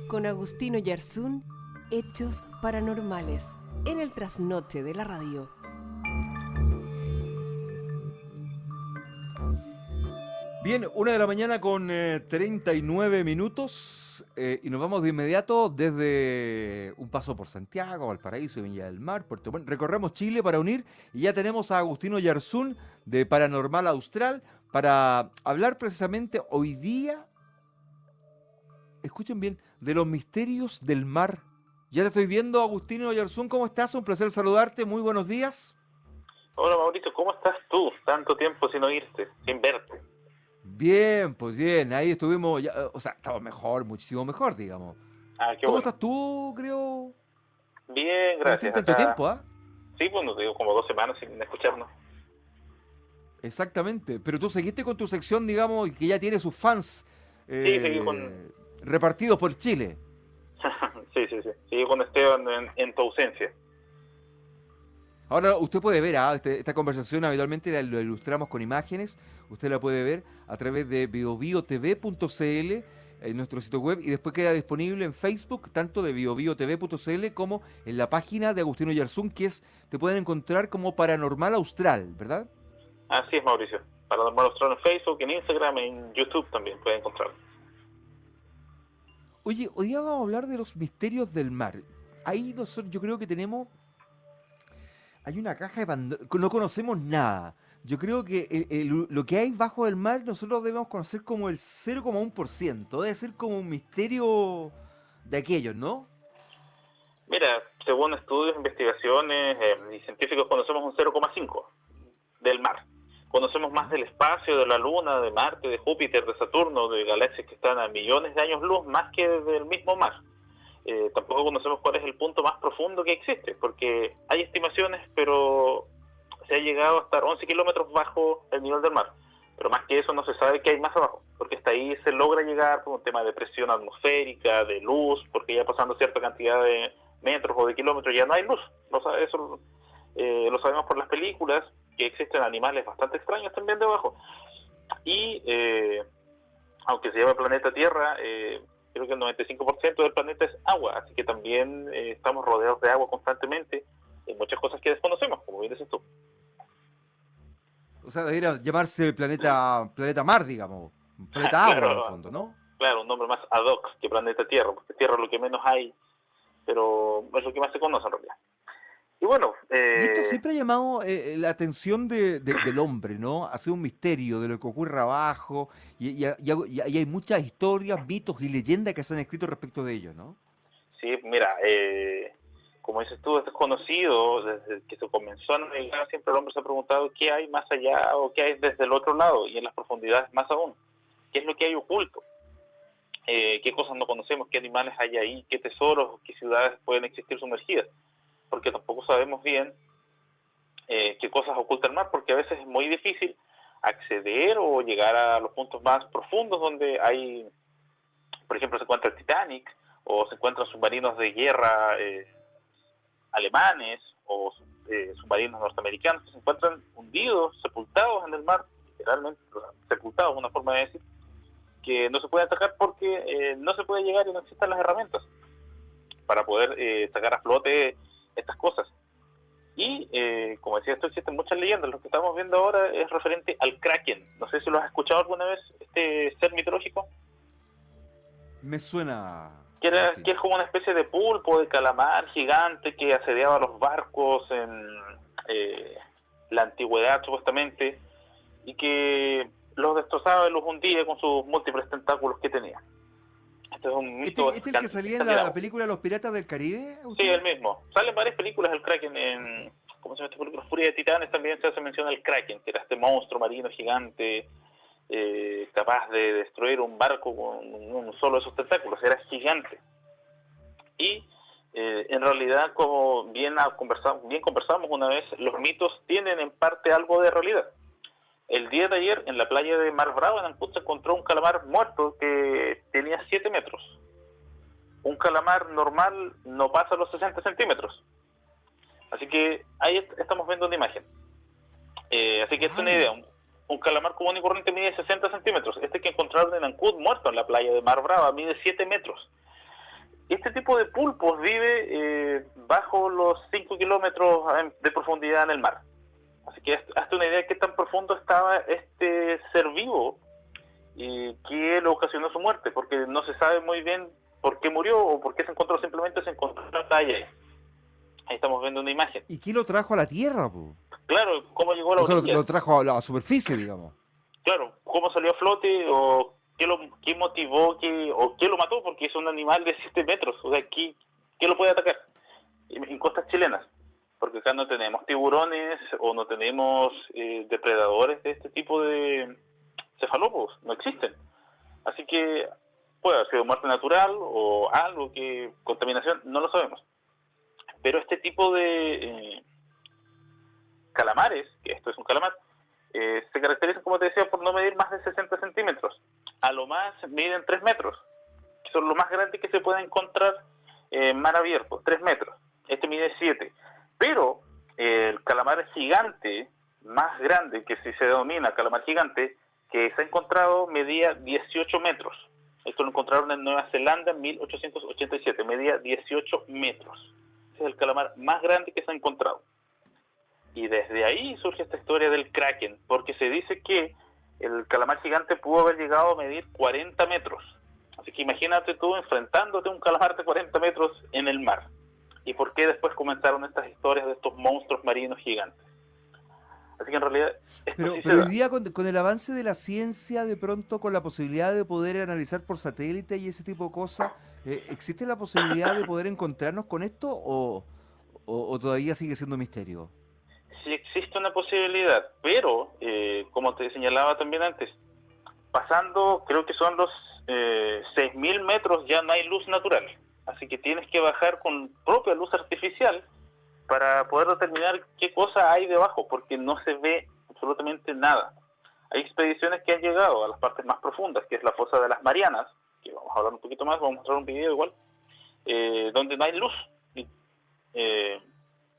con Agustino Yarzún, Hechos Paranormales, en el trasnoche de la radio. Bien, 1 de la mañana con 39 minutos y nos vamos de inmediato desde un paso por Santiago, Valparaíso, Viña del Mar, Puerto Montt. Recorremos Chile para unir y ya tenemos a Agustino Yarzún de Paranormal Austral para hablar precisamente hoy día, escuchen bien, de los misterios del mar. Ya te estoy viendo, Agustino Yarzún, ¿cómo estás? Un placer saludarte, muy buenos días. Hola Mauricio, ¿cómo estás tú? Tanto tiempo sin oírte, sin verte. Bien, pues bien, ahí estuvimos, o sea, estamos mejor, muchísimo mejor, digamos. Ah, qué ¿Cómo bueno. estás tú, creo? Bien, Agustín, gracias. tanto Acá, tiempo, ¿ah? sí, bueno, te digo como 2 semanas sin escucharnos. Exactamente, pero tú seguiste con tu sección, digamos, que ya tiene sus fans Sí, seguí con... repartidos por Chile. sí. Seguí con Esteban en tu ausencia. Ahora usted puede ver esta conversación habitualmente lo ilustramos con imágenes, usted la puede ver a través de biobiotv.cl en nuestro sitio web y después queda disponible en Facebook, tanto de biobiotv.cl como en la página de Agustino Yarzún, te pueden encontrar como Paranormal Austral, ¿verdad? Así es, Mauricio. Paranormal Austral en Facebook, en Instagram, en YouTube también pueden encontrarlo. Oye, hoy día vamos a hablar de los misterios del mar. Ahí nosotros yo creo que hay una caja de Pandora, no conocemos nada. Yo creo que lo que hay bajo el mar nosotros debemos conocer como el 0,1%. Debe ser como un misterio de aquellos, ¿no? Mira, según estudios, investigaciones y científicos, conocemos un 0,5 del mar. Conocemos más del espacio, de la Luna, de Marte, de Júpiter, de Saturno, de galaxias que están a millones de años luz, más que del mismo mar. Tampoco conocemos cuál es el punto más profundo que existe, porque hay estimaciones, pero se ha llegado a estar 11 kilómetros bajo el nivel del mar. Pero más que eso no se sabe qué hay más abajo, porque hasta ahí se logra llegar por un tema de presión atmosférica, de luz, porque ya pasando cierta cantidad de metros o de kilómetros ya no hay luz. Eso lo sabemos por las películas, que existen animales bastante extraños también debajo. Y aunque se llama planeta Tierra, creo que el 95% del planeta es agua, así que también estamos rodeados de agua constantemente. Hay muchas cosas que desconocemos, como bien dices tú. O sea, debería llamarse planeta mar, digamos. Planeta agua, en el fondo, ¿no? Claro, un nombre más ad hoc que planeta Tierra, porque Tierra es lo que menos hay, pero es lo que más se conoce en realidad. Y bueno, Y esto siempre ha llamado la atención del hombre, ¿no? Ha sido un misterio de lo que ocurre abajo y hay muchas historias, mitos y leyendas que se han escrito respecto de ello, ¿no? sí, mira, como dices tú, es desconocido. Desde que se comenzó a navegar, siempre el hombre se ha preguntado qué hay más allá o qué hay desde el otro lado, y en las profundidades más aún. ¿Qué es lo que hay oculto? ¿Qué cosas no conocemos? ¿Qué animales hay ahí? ¿Qué tesoros? ¿Qué ciudades pueden existir sumergidas? Porque tampoco sabemos bien qué cosas oculta el mar, porque a veces es muy difícil acceder o llegar a los puntos más profundos donde hay, por ejemplo, se encuentra el Titanic, o se encuentran submarinos de guerra alemanes o submarinos norteamericanos que se encuentran hundidos, sepultados en el mar, literalmente sepultados, una forma de decir, que no se puede atacar porque no se puede llegar y no existen las herramientas para poder sacar a flote estas cosas. Y como decía esto, existen muchas leyendas. Lo que estamos viendo ahora es referente al Kraken. No sé si lo has escuchado alguna vez, este ser mitológico. Me suena. Que es como una especie de pulpo, de calamar gigante que asediaba los barcos en la antigüedad supuestamente, y que los destrozaba y los hundía con sus múltiples tentáculos que tenía. Este es un mito. ¿Este es el que salía en la película Los Piratas del Caribe? Sí, el mismo. Salen varias películas del Kraken. ¿Cómo se llama esta película? Furia de Titanes también se hace mención al Kraken, que era este monstruo marino gigante, capaz de destruir un barco con un solo de sus tentáculos. Era gigante. Y en realidad, como bien conversamos una vez, los mitos tienen en parte algo de realidad. El día de ayer, en la playa de Mar Bravo, en Ancud, se encontró un calamar muerto que tenía 7 metros. Un calamar normal no pasa los 60 centímetros. Así que ahí estamos viendo una imagen. Así que esta es una idea. Un calamar común y corriente mide 60 centímetros. Este que encontraron en Ancud muerto en la playa de Mar Brava mide 7 metros. Este tipo de pulpos vive bajo los 5 kilómetros de profundidad en el mar. Así que hazte una idea de qué tan profundo estaba este ser vivo y qué le ocasionó su muerte, porque no se sabe muy bien por qué murió o por qué se encontró, simplemente se encontró en la playa. Ahí estamos viendo una imagen. ¿Y qué lo trajo a la Tierra, po? Claro, cómo llegó a la O sea, orilla. lo trajo a la superficie, digamos. Claro, cómo salió a flote o qué motivó o qué lo mató, porque es un animal de 7 metros. O sea, ¿qué lo puede atacar? En costas chilenas. Porque acá no tenemos tiburones o no tenemos depredadores de este tipo de cefalópodos. No existen. Así que puede haber sido muerte natural o algo que contaminación, no lo sabemos. Pero este tipo de calamares, que esto es un calamar, se caracterizan, como te decía, por no medir más de 60 centímetros. A lo más miden 3 metros, que son lo más grande que se puede encontrar en mar abierto, 3 metros. Este mide 7. Pero el calamar gigante, más grande, que si se denomina calamar gigante, que se ha encontrado, medía 18 metros. Esto lo encontraron en Nueva Zelanda en 1887, medía 18 metros. Ese es el calamar más grande que se ha encontrado. Y desde ahí surge esta historia del Kraken, porque se dice que el calamar gigante pudo haber llegado a medir 40 metros. Así que imagínate tú enfrentándote a un calamar de 40 metros en el mar. ¿Y por qué después comenzaron estas historias de estos monstruos marinos gigantes? Así que en realidad esto sí se Pero da. hoy día con el avance de la ciencia, de pronto con la posibilidad de poder analizar por satélite y ese tipo de cosas, ¿existe la posibilidad de poder encontrarnos con esto o todavía sigue siendo misterio? Sí existe una posibilidad, pero como te señalaba también antes, pasando, creo que son los 6.000 metros, ya no hay luz natural. Así que tienes que bajar con propia luz artificial para poder determinar qué cosa hay debajo, porque no se ve absolutamente nada. Hay expediciones que han llegado a las partes más profundas, que es la fosa de las Marianas, que vamos a hablar un poquito más, vamos a mostrar un video igual, donde no hay luz.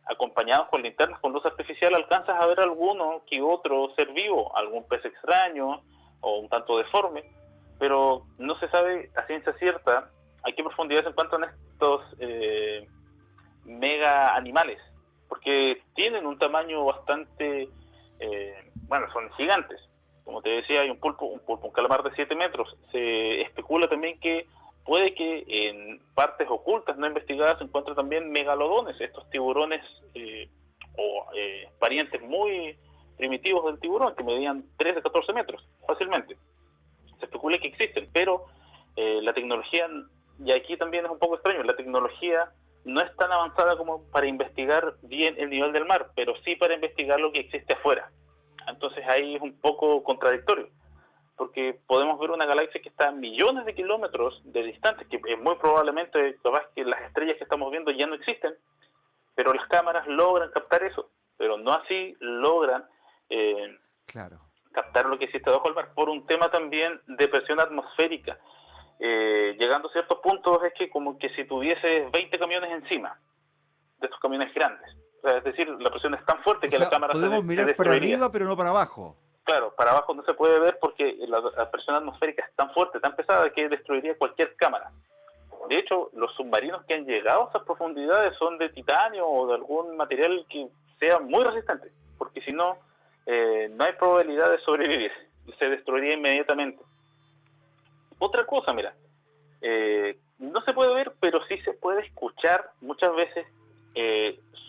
Acompañados con linternas con luz artificial alcanzas a ver alguno que otro ser vivo, algún pez extraño o un tanto deforme, pero no se sabe a ciencia cierta a qué profundidad se encuentran estos mega animales, porque tienen un tamaño bastante, son gigantes. Como te decía, hay un calamar de 7 metros. Se especula también que puede que en partes ocultas, no investigadas, se encuentren también megalodones, estos tiburones parientes muy primitivos del tiburón, que medían 13 a 14 metros fácilmente. Se especula que existen, pero la tecnología, y aquí también es un poco extraño, la tecnología no es tan avanzada como para investigar bien el nivel del mar, pero sí para investigar lo que existe afuera. Entonces ahí es un poco contradictorio, porque podemos ver una galaxia que está a millones de kilómetros de distancia, que muy probablemente capaz que las estrellas que estamos viendo ya no existen, pero las cámaras logran captar eso, pero no así logran captar lo que existe bajo el mar, por un tema también de presión atmosférica. Llegando a ciertos puntos es que como que si tuviese 20 camiones encima, de estos camiones grandes. O sea, es decir, la presión es tan fuerte que la cámara podemos mirar para arriba, pero no para abajo. Claro, para abajo no se puede ver porque la presión atmosférica es tan fuerte, tan pesada, que destruiría cualquier cámara. De hecho, los submarinos que han llegado a esas profundidades son de titanio o de algún material que sea muy resistente, porque si no, no hay probabilidad de sobrevivir, se destruiría inmediatamente. Otra cosa, mira, no se puede ver, pero sí se puede escuchar muchas veces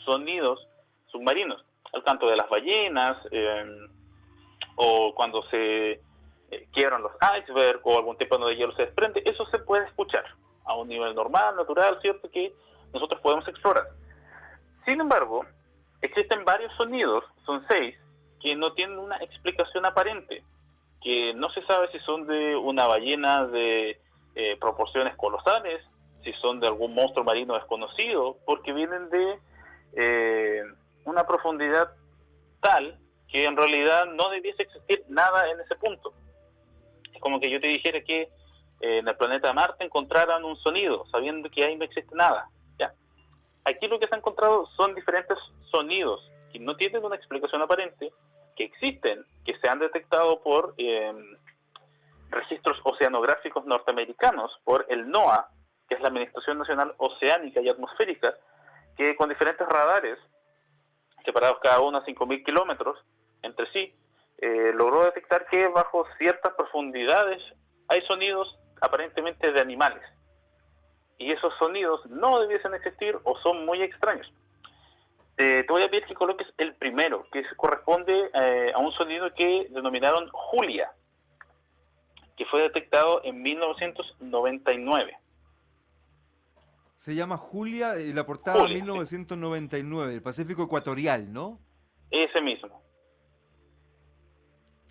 sonidos submarinos, al canto de las ballenas, o cuando se quiebran los icebergs o algún tipo de hielo se desprende, eso se puede escuchar a un nivel normal, natural, cierto, que nosotros podemos explorar. Sin embargo, existen varios sonidos, son 6, que no tienen una explicación aparente, que no se sabe si son de una ballena de proporciones colosales, si son de algún monstruo marino desconocido, porque vienen de una profundidad tal que en realidad no debiese existir nada en ese punto. Es como que yo te dijera que en el planeta Marte encontraran un sonido, sabiendo que ahí no existe nada. ¿Ya? Aquí lo que se ha encontrado son diferentes sonidos que no tienen una explicación aparente, que existen, que se han detectado por registros oceanográficos norteamericanos, por el NOAA, que es la Administración Nacional Oceánica y Atmosférica, que con diferentes radares, separados cada uno a 5.000 kilómetros entre sí, logró detectar que bajo ciertas profundidades hay sonidos aparentemente de animales. Y esos sonidos no debiesen existir o son muy extraños. Te voy a pedir que coloques el primero, que corresponde a un sonido que denominaron Julia, que fue detectado en 1999. Se llama Julia, la portada Julia, 1999, el Pacífico Ecuatorial, ¿no? Ese mismo.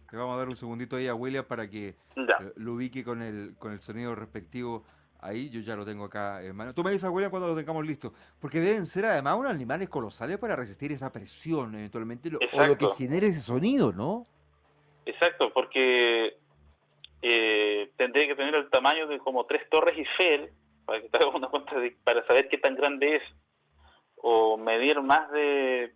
Le vamos a dar un segundito ahí a William para que Ya. lo ubique con el sonido respectivo ahí. Yo ya lo tengo acá en mano. Tú me dices, William, cuando lo tengamos listo. Porque deben ser además unos animales colosales para resistir esa presión eventualmente, o lo que Exacto. genere ese sonido, ¿no? Exacto, porque tendría que tener el tamaño de como 3 torres Eiffel, para que te hagas una cuenta para saber qué tan grande es, o medir más de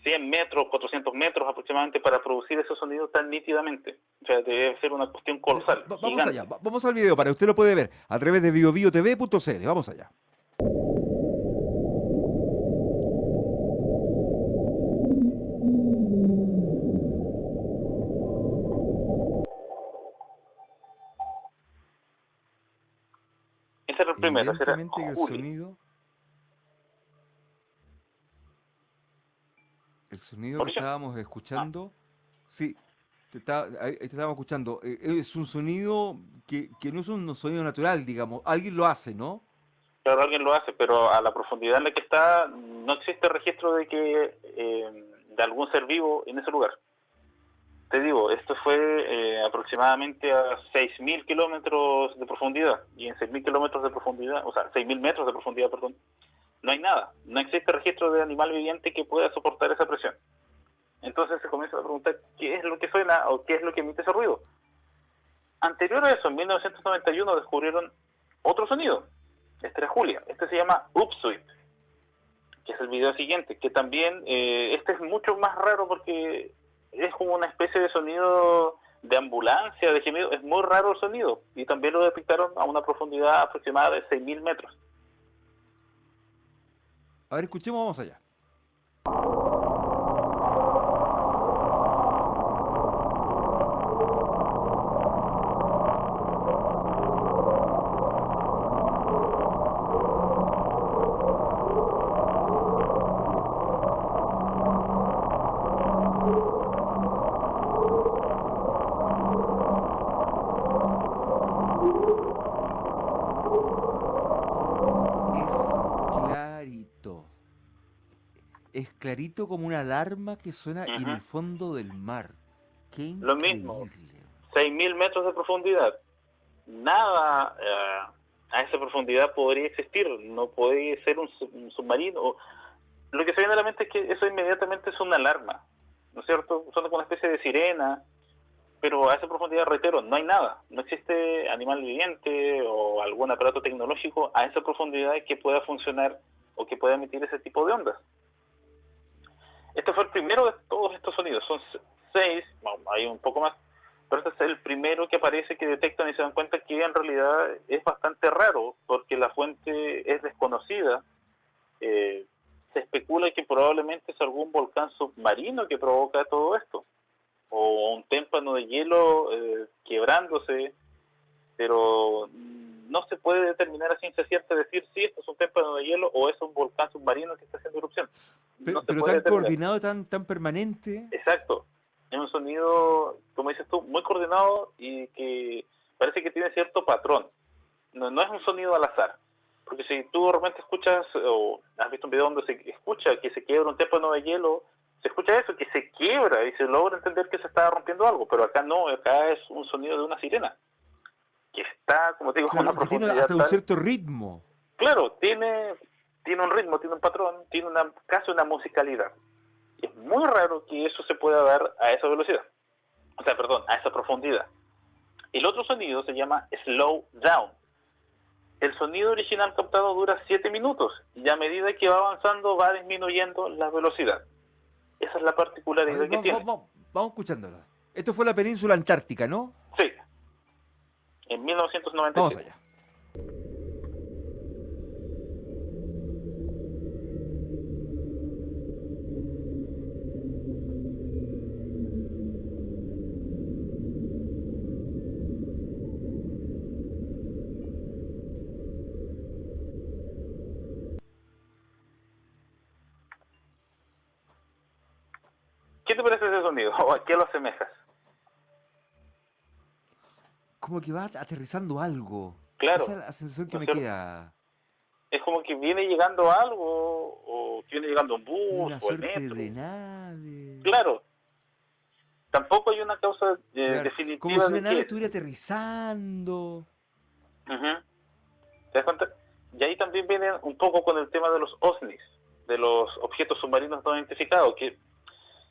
100 metros, 400 metros aproximadamente para producir esos sonidos tan nítidamente. O sea, debe ser una cuestión colosal. Vamos gigante. allá, vamos al video para usted lo puede ver a través de biobiotv.cl. Vamos allá. Ese era el primero, ese era Evidentemente que el Julia. sonido que Mauricio. estábamos escuchando, sí, ahí te estábamos escuchando, es un sonido que no es un sonido natural, digamos, alguien lo hace, ¿no? Claro, alguien lo hace, pero a la profundidad en la que está no existe registro de que de algún ser vivo en ese lugar. Te digo, esto fue aproximadamente a 6.000 kilómetros de profundidad, y en 6.000 kilómetros de profundidad, o sea, 6.000 metros de profundidad, perdón, no hay nada, no existe registro de animal viviente que pueda soportar esa presión. Entonces se comienza a preguntar qué es lo que suena o qué es lo que emite ese ruido. Anterior a eso, en 1991 descubrieron otro sonido. Este era Julia. Este se llama Upsweep, que es el video siguiente, que también, este es mucho más raro porque es como una especie de sonido de ambulancia, de gemido. Es muy raro el sonido, y también lo detectaron a una profundidad aproximada de 6.000 metros. A ver, escuchemos, vamos allá. Es clarito como una alarma que suena en el fondo del mar. Qué increíble. Lo mismo, 6.000 metros de profundidad. Nada a esa profundidad podría existir, no puede ser un submarino. Lo que se viene a la mente es que eso inmediatamente es una alarma, ¿no es cierto? Suena como una especie de sirena, pero a esa profundidad, reitero, no hay nada. No existe animal viviente o algún aparato tecnológico a esa profundidad que pueda funcionar o que pueda emitir ese tipo de ondas. Este fue el primero de todos estos sonidos. Son 6, bueno, hay un poco más, pero este es el primero que aparece, que detectan y se dan cuenta que en realidad es bastante raro, porque la fuente es desconocida. Se especula que probablemente es algún volcán submarino que provoca todo esto, o un témpano de hielo quebrándose, pero no se puede determinar a ciencia cierta, decir si esto es un témpano de hielo o es un volcán submarino que está haciendo erupción. Pero tan coordinado, tan permanente. Exacto. Es un sonido, como dices tú, muy coordinado y que parece que tiene cierto patrón. No es un sonido al azar. Porque si tú de repente escuchas, o has visto un video donde se escucha que se quiebra un témpano de hielo, se escucha eso, que se quiebra y se logra entender que se está rompiendo algo. Pero acá no, acá es un sonido de una sirena. Que está, como te digo, claro, a una profundidad. Tiene hasta un cierto ritmo. Claro, tiene un ritmo, tiene un patrón, tiene casi una musicalidad. Y es muy raro que eso se pueda dar a esa velocidad. O sea, perdón, a esa profundidad. El otro sonido se llama slow down. El sonido original captado dura 7 minutos y a medida que va avanzando va disminuyendo la velocidad. Esa es la particularidad que tiene. Vamos escuchándola. Esto fue la península antártica, ¿no? Sí. En 1997. Vamos allá. sonido? ¿O a qué lo asemejas? Como que va aterrizando algo. Claro, Esa es la sensación que ¿no me es cierto? queda. Es como que viene llegando algo, o viene llegando un bus, Una o el suerte metro. de nave. Claro, tampoco hay una causa Claro, como definitiva si una de nave qué. estuviera aterrizando. Ujú. ¿Te das cuenta? Y ahí también viene un poco con el tema de los OSNIs, de los objetos submarinos no identificados, que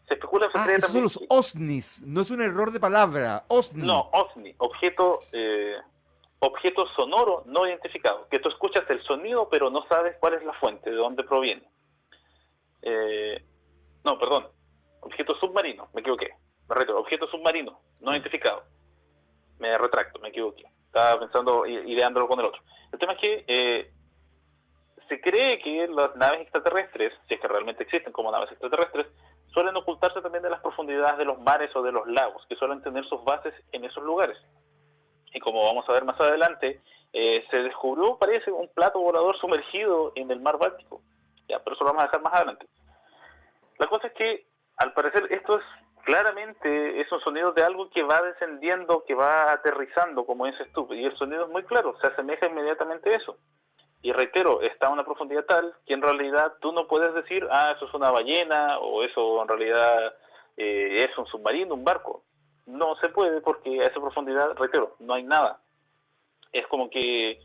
se especula, se Ah, cree esos son también los que... OSNIs. No es un error de palabra. OSNI. No, OSNI, objeto sonoro no identificado, que tú escuchas el sonido pero no sabes cuál es la fuente, de dónde proviene. No, perdón, objeto submarino, me equivoqué. Me retiro, objeto submarino no identificado. Me retracto, me equivoqué. Estaba pensando, ideándolo con el otro. El tema es que se cree que las naves extraterrestres, si es que realmente existen como naves extraterrestres, suelen ocultarse también de las profundidades de los mares o de los lagos, que suelen tener sus bases en esos lugares. Y como vamos a ver más adelante, se descubrió, parece, un plato volador sumergido en el mar Báltico. Ya, pero eso lo vamos a dejar más adelante. La cosa es que, al parecer, esto es claramente es un sonido de algo que va descendiendo, que va aterrizando, como dices tú, y el sonido es muy claro, se asemeja inmediatamente a eso. Y reitero, está a una profundidad tal que en realidad tú no puedes decir, eso es una ballena, o eso en realidad es un submarino, un barco. No se puede porque a esa profundidad, reitero, no hay nada. Es como que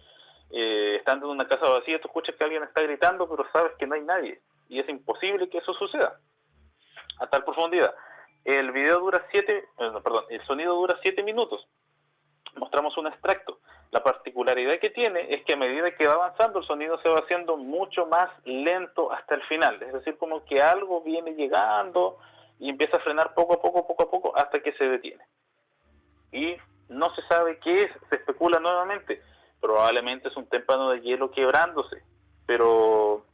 estando en una casa vacía, tú escuchas que alguien está gritando, pero sabes que no hay nadie. Y es imposible que eso suceda a tal profundidad. El video dura el sonido dura 7 minutos. Mostramos un extracto. La particularidad que tiene es que a medida que va avanzando el sonido se va haciendo mucho más lento hasta el final. Es decir, como que algo viene llegando y empieza a frenar poco a poco hasta que se detiene. Y no se sabe qué es, se especula nuevamente. Probablemente es un témpano de hielo quebrándose, pero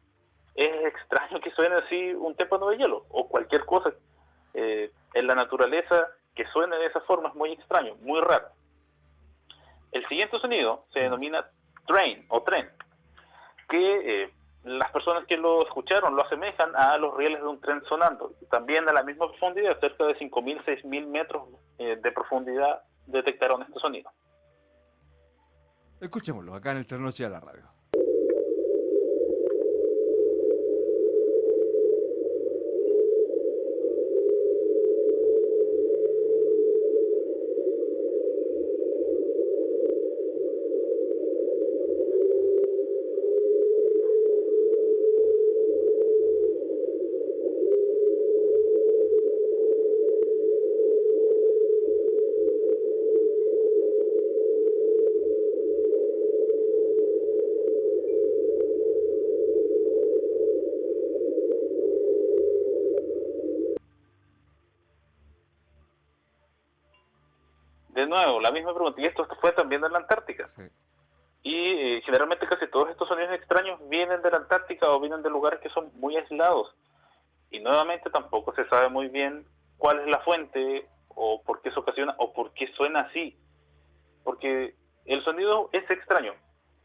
es extraño que suene así un témpano de hielo o cualquier cosa en la naturaleza que suene de esa forma. Es muy extraño, muy raro. El siguiente sonido se denomina train o tren, que las personas que lo escucharon lo asemejan a los rieles de un tren sonando. También a la misma profundidad, cerca de 5.000, 6.000 metros de profundidad, detectaron este sonido. Escuchémoslo acá en el Trasnoche de la Radio. De nuevo, la misma pregunta, y esto fue también en la Antártica. Sí. Y generalmente casi todos estos sonidos extraños vienen de la Antártica o vienen de lugares que son muy aislados. Y nuevamente tampoco se sabe muy bien cuál es la fuente o por qué se ocasiona o por qué suena así. Porque el sonido es extraño.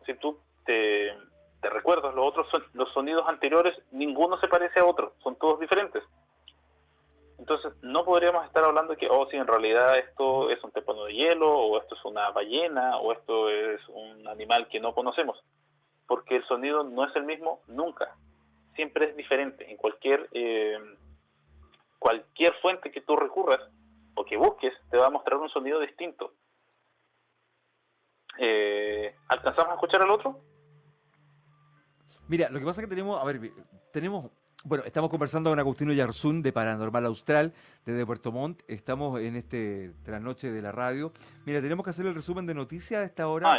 Si tú te recuerdas los sonidos anteriores, ninguno se parece a otro, son todos diferentes. Entonces no podríamos estar hablando que, si en realidad esto es un témpano de hielo, o esto es una ballena, o esto es un animal que no conocemos, porque el sonido no es el mismo nunca, siempre es diferente. En cualquier fuente que tú recurras o que busques, te va a mostrar un sonido distinto. ¿Alcanzamos a escuchar al otro? Mira, lo que pasa es que bueno, estamos conversando con Agustino Yarzún de Paranormal Austral, desde Puerto Montt. Estamos en este trasnoche de la radio. Mira, tenemos que hacer el resumen de noticias a esta hora.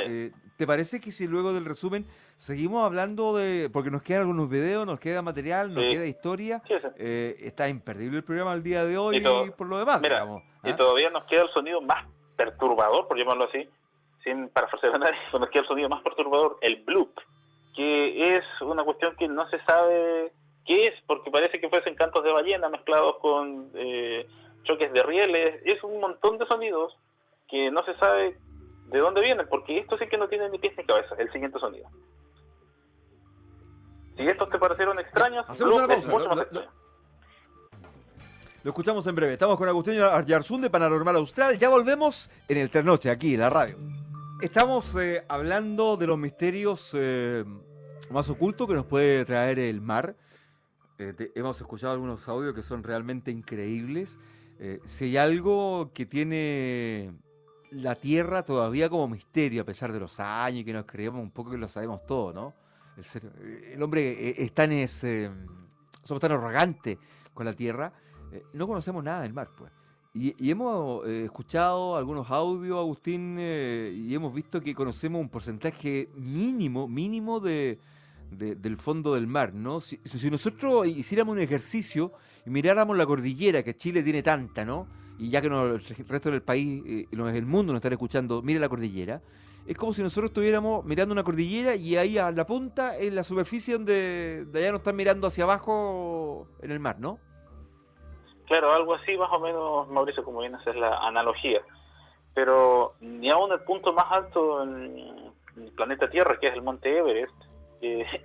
¿Te parece que si luego del resumen seguimos hablando porque nos quedan algunos videos, nos queda material, nos queda historia? Sí, sí. Está imperdible el programa el día de hoy por lo demás, mira, digamos. Y todavía nos queda el sonido más perturbador, por llamarlo así, sin parafrasear a nadie, nos queda el sonido más perturbador, el bloop, que es una cuestión que no se sabe qué es, porque parece que fuesen cantos de ballena mezclados con choques de rieles. Es un montón de sonidos que no se sabe de dónde vienen, porque esto sí que no tiene ni pies ni cabeza, el siguiente sonido. Si estos te parecieron extraños, hacemos una es pausa. mucho más extraño. Lo escuchamos en breve. Estamos con Agustín Yarsun de Paranormal Austral. Ya volvemos en el Trasnoche, aquí en la radio. Estamos hablando de los misterios más ocultos que nos puede traer el mar. Hemos escuchado algunos audios que son realmente increíbles. Si hay algo que tiene la Tierra todavía como misterio, a pesar de los años y que nos creemos un poco que lo sabemos todo, ¿no? El hombre somos tan arrogantes con la Tierra, no conocemos nada del mar, pues. Y hemos escuchado algunos audios, Agustín, y hemos visto que conocemos un porcentaje mínimo del fondo del mar, ¿no? Si nosotros hiciéramos un ejercicio y miráramos la cordillera, que Chile tiene tanta, ¿no? Y ya que el resto del país, el mundo nos están escuchando, mire la cordillera, es como si nosotros estuviéramos mirando una cordillera y ahí a la punta, en la superficie donde de allá nos están mirando hacia abajo en el mar, ¿no? Claro, algo así más o menos, Mauricio, como bien haces la analogía. Pero ni aún el punto más alto en el planeta Tierra, que es el Monte Everest,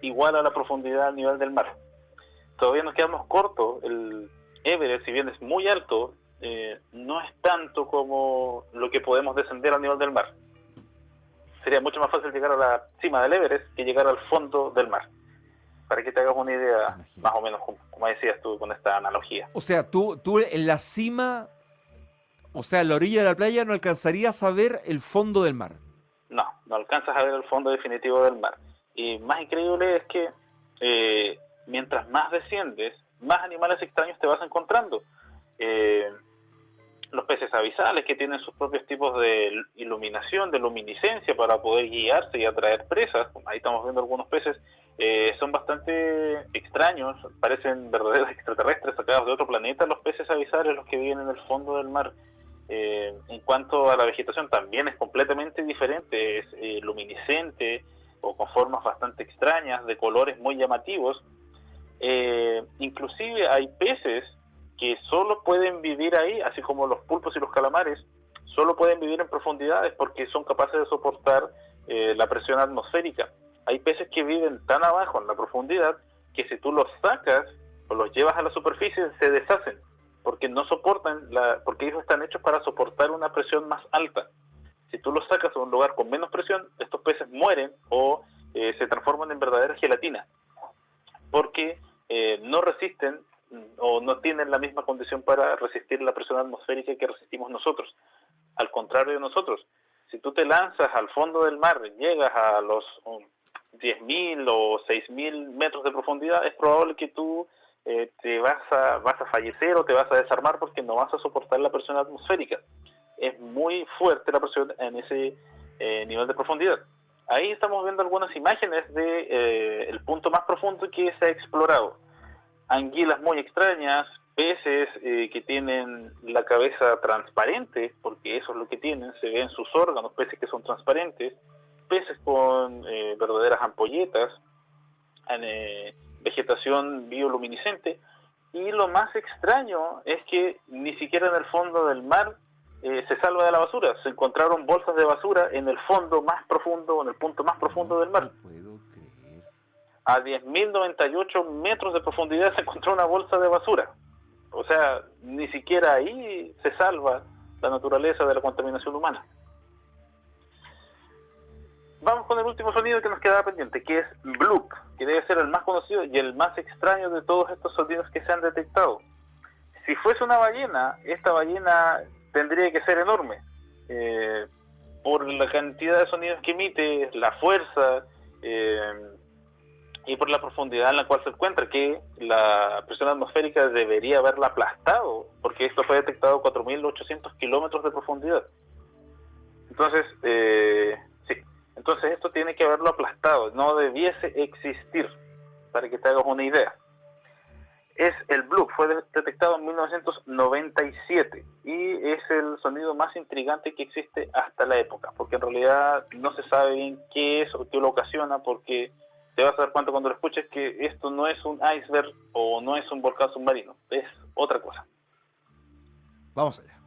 igual a la profundidad a nivel del mar. Todavía nos quedamos cortos. El Everest, si bien es muy alto, no es tanto como lo que podemos descender a nivel del mar. Sería mucho más fácil llegar a la cima del Everest que llegar al fondo del mar. Para que te hagas una idea, Imagínate. más o menos, como decías tú con esta analogía. O sea, tú en la cima, o sea, en la orilla de la playa no alcanzarías a ver el fondo del mar. No alcanzas a ver el fondo definitivo del mar. Y más increíble es que mientras más desciendes, más animales extraños te vas encontrando. Los peces abisales, que tienen sus propios tipos de iluminación, de luminiscencia para poder guiarse y atraer presas, ahí estamos viendo algunos peces, son bastante extraños, parecen verdaderos extraterrestres sacados de otro planeta, los peces abisales, los que viven en el fondo del mar. En cuanto a la vegetación, también es completamente diferente, es luminiscente o con formas bastante extrañas, de colores muy llamativos. Inclusive hay peces que solo pueden vivir ahí, así como los pulpos y los calamares, solo pueden vivir en profundidades porque son capaces de soportar la presión atmosférica. Hay peces que viven tan abajo en la profundidad que si tú los sacas o los llevas a la superficie se deshacen, porque no soportan, porque ellos están hechos para soportar una presión más alta. Si tú los sacas a un lugar con menos presión, estos peces mueren o se transforman en verdadera gelatina, porque no resisten o no tienen la misma condición para resistir la presión atmosférica que resistimos nosotros. Al contrario de nosotros, si tú te lanzas al fondo del mar, llegas a los 10.000 o 6.000 metros de profundidad, es probable que tú te vas a fallecer o te vas a desarmar porque no vas a soportar la presión atmosférica. Es muy fuerte la presión en ese nivel de profundidad. Ahí estamos viendo algunas imágenes de el punto más profundo que se ha explorado. Anguilas muy extrañas, peces que tienen la cabeza transparente, porque eso es lo que tienen, se ven sus órganos, peces que son transparentes, peces con verdaderas ampolletas, vegetación bioluminiscente, y lo más extraño es que ni siquiera en el fondo del mar se salva de la basura. Se encontraron bolsas de basura en el fondo más profundo, en el punto más profundo del mar. No puedo creer. A 10.098 metros de profundidad se encontró una bolsa de basura. O sea, ni siquiera ahí se salva la naturaleza de la contaminación humana. Vamos con el último sonido que nos quedaba pendiente, que es bloop, que debe ser el más conocido y el más extraño de todos estos sonidos que se han detectado. Si fuese una ballena, esta ballena tendría que ser enorme, por la cantidad de sonidos que emite, la fuerza, y por la profundidad en la cual se encuentra, que la presión atmosférica debería haberla aplastado, porque esto fue detectado a 4.800 kilómetros de profundidad. Entonces, entonces esto tiene que haberlo aplastado, no debiese existir, para que te hagas una idea. Es el bloop, fue detectado en 1997 y es el sonido más intrigante que existe hasta la época, porque en realidad no se sabe bien qué es o qué lo ocasiona, porque te vas a dar cuenta cuando lo escuches que esto no es un iceberg o no es un volcán submarino, es otra cosa. Vamos allá.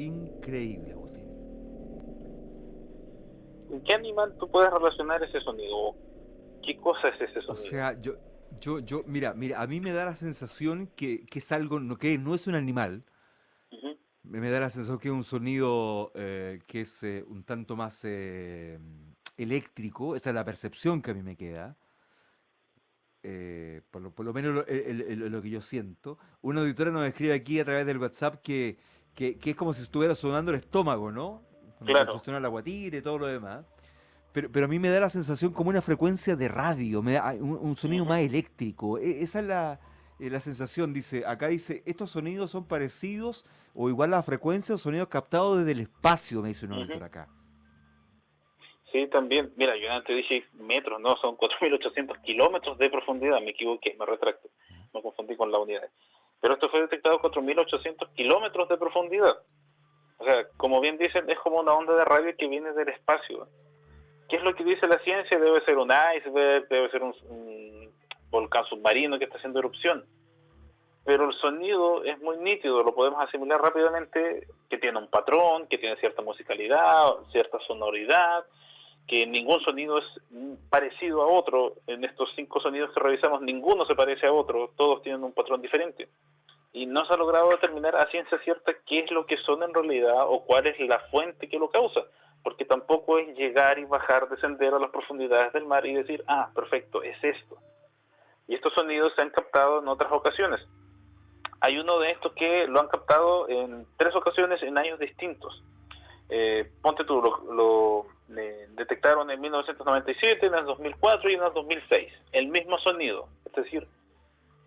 increíble, Agustín. ¿En qué animal tú puedes relacionar ese sonido? ¿Qué cosa es ese O sonido? sea, mira, a mí me da la sensación que es algo, que no es un animal. Ujú. Me da la sensación que es un sonido que es un tanto más eléctrico. Esa es la percepción que a mí me queda. Por lo menos lo que yo siento. Una auditora nos escribe aquí a través del WhatsApp que es como si estuviera sonando el estómago, ¿no? Cuando Claro. funciona la guatita y todo lo demás. Pero a mí me da la sensación como una frecuencia de radio, me da un sonido Ujú. más eléctrico. Esa es la sensación, dice. Acá dice, estos sonidos son parecidos o igual a la frecuencia o sonidos captados desde el espacio, me dice un Ujú. auditor acá. Sí, también. Mira, yo antes dije metros, no, son 4.800 kilómetros de profundidad. Me equivoqué, me retracto. Me confundí con la unidad. Pero esto fue detectado a 4.800 kilómetros de profundidad. O sea, como bien dicen, es como una onda de radio que viene del espacio. ¿Qué es lo que dice la ciencia? Debe ser un iceberg, debe ser un volcán submarino que está haciendo erupción. Pero el sonido es muy nítido, lo podemos asimilar rápidamente, que tiene un patrón, que tiene cierta musicalidad, cierta sonoridad, que ningún sonido es parecido a otro. En estos 5 sonidos que revisamos, ninguno se parece a otro, todos tienen un patrón diferente. Y no se ha logrado determinar a ciencia cierta qué es lo que son en realidad o cuál es la fuente que lo causa, porque tampoco es llegar y bajar, descender a las profundidades del mar y decir, ah, perfecto, es esto. Y estos sonidos se han captado en otras ocasiones. Hay uno de estos que lo han captado en 3 ocasiones en años distintos. Ponte tú, lo detectaron en 1997, en el 2004 y en el 2006. El mismo sonido. Es decir,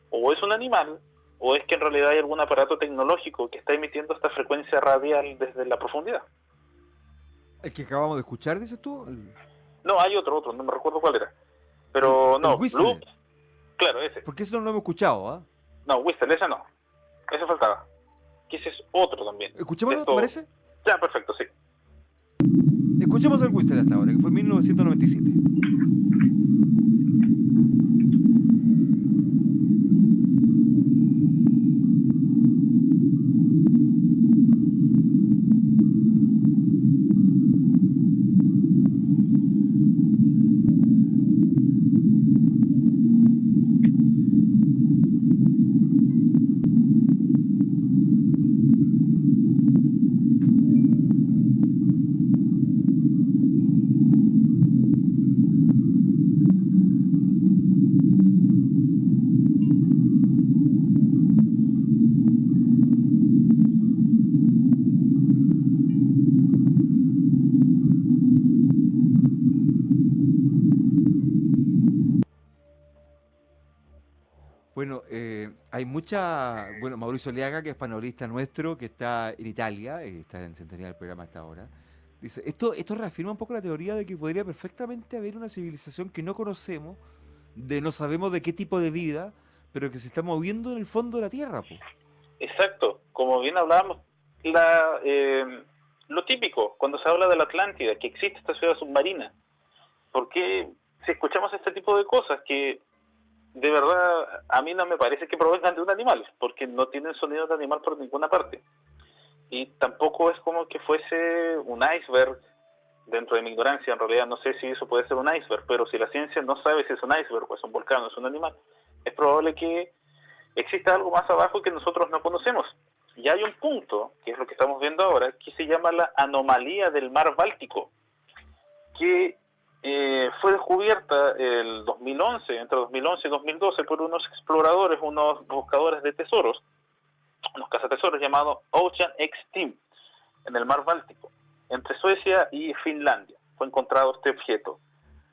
o es un animal, o es que en realidad hay algún aparato tecnológico que está emitiendo esta frecuencia radial desde la profundidad. ¿El que acabamos de escuchar, dices tú? No, hay otro, no me recuerdo cuál era. Pero El no, whistle. Loop, claro, ese. Porque eso no lo hemos escuchado, ¿ah? No, Whistle, ese no. Ese faltaba. Que ese es otro también. Escuchémoslo, ¿te Esto... parece? Ya, perfecto, sí. Escuchemos el whistle hasta ahora, que fue en 1997. Bueno, hay bueno, Mauricio Leaga, que es panelista nuestro, que está en Italia, está en sintonía del programa hasta ahora, dice, esto reafirma un poco la teoría de que podría perfectamente haber una civilización que no conocemos, no sabemos de qué tipo de vida, pero que se está moviendo en el fondo de la Tierra, po. Exacto. Como bien hablábamos, lo típico, cuando se habla de la Atlántida, que existe esta ciudad submarina. Porque si escuchamos este tipo de cosas que de verdad a mí no me parece que provengan de un animal, porque no tienen sonido de animal por ninguna parte. Y tampoco es como que fuese un iceberg, dentro de mi ignorancia, en realidad no sé si eso puede ser un iceberg, pero si la ciencia no sabe si es un iceberg o es un volcán o es un animal, es probable que exista algo más abajo que nosotros no conocemos. Y hay un punto, que es lo que estamos viendo ahora, que se llama la anomalía del mar Báltico, que fue descubierta el 2011, entre 2011 y 2012, por unos exploradores, unos buscadores de tesoros, unos cazatesoros llamados Ocean X Team, en el mar Báltico, entre Suecia y Finlandia. Fue encontrado este objeto.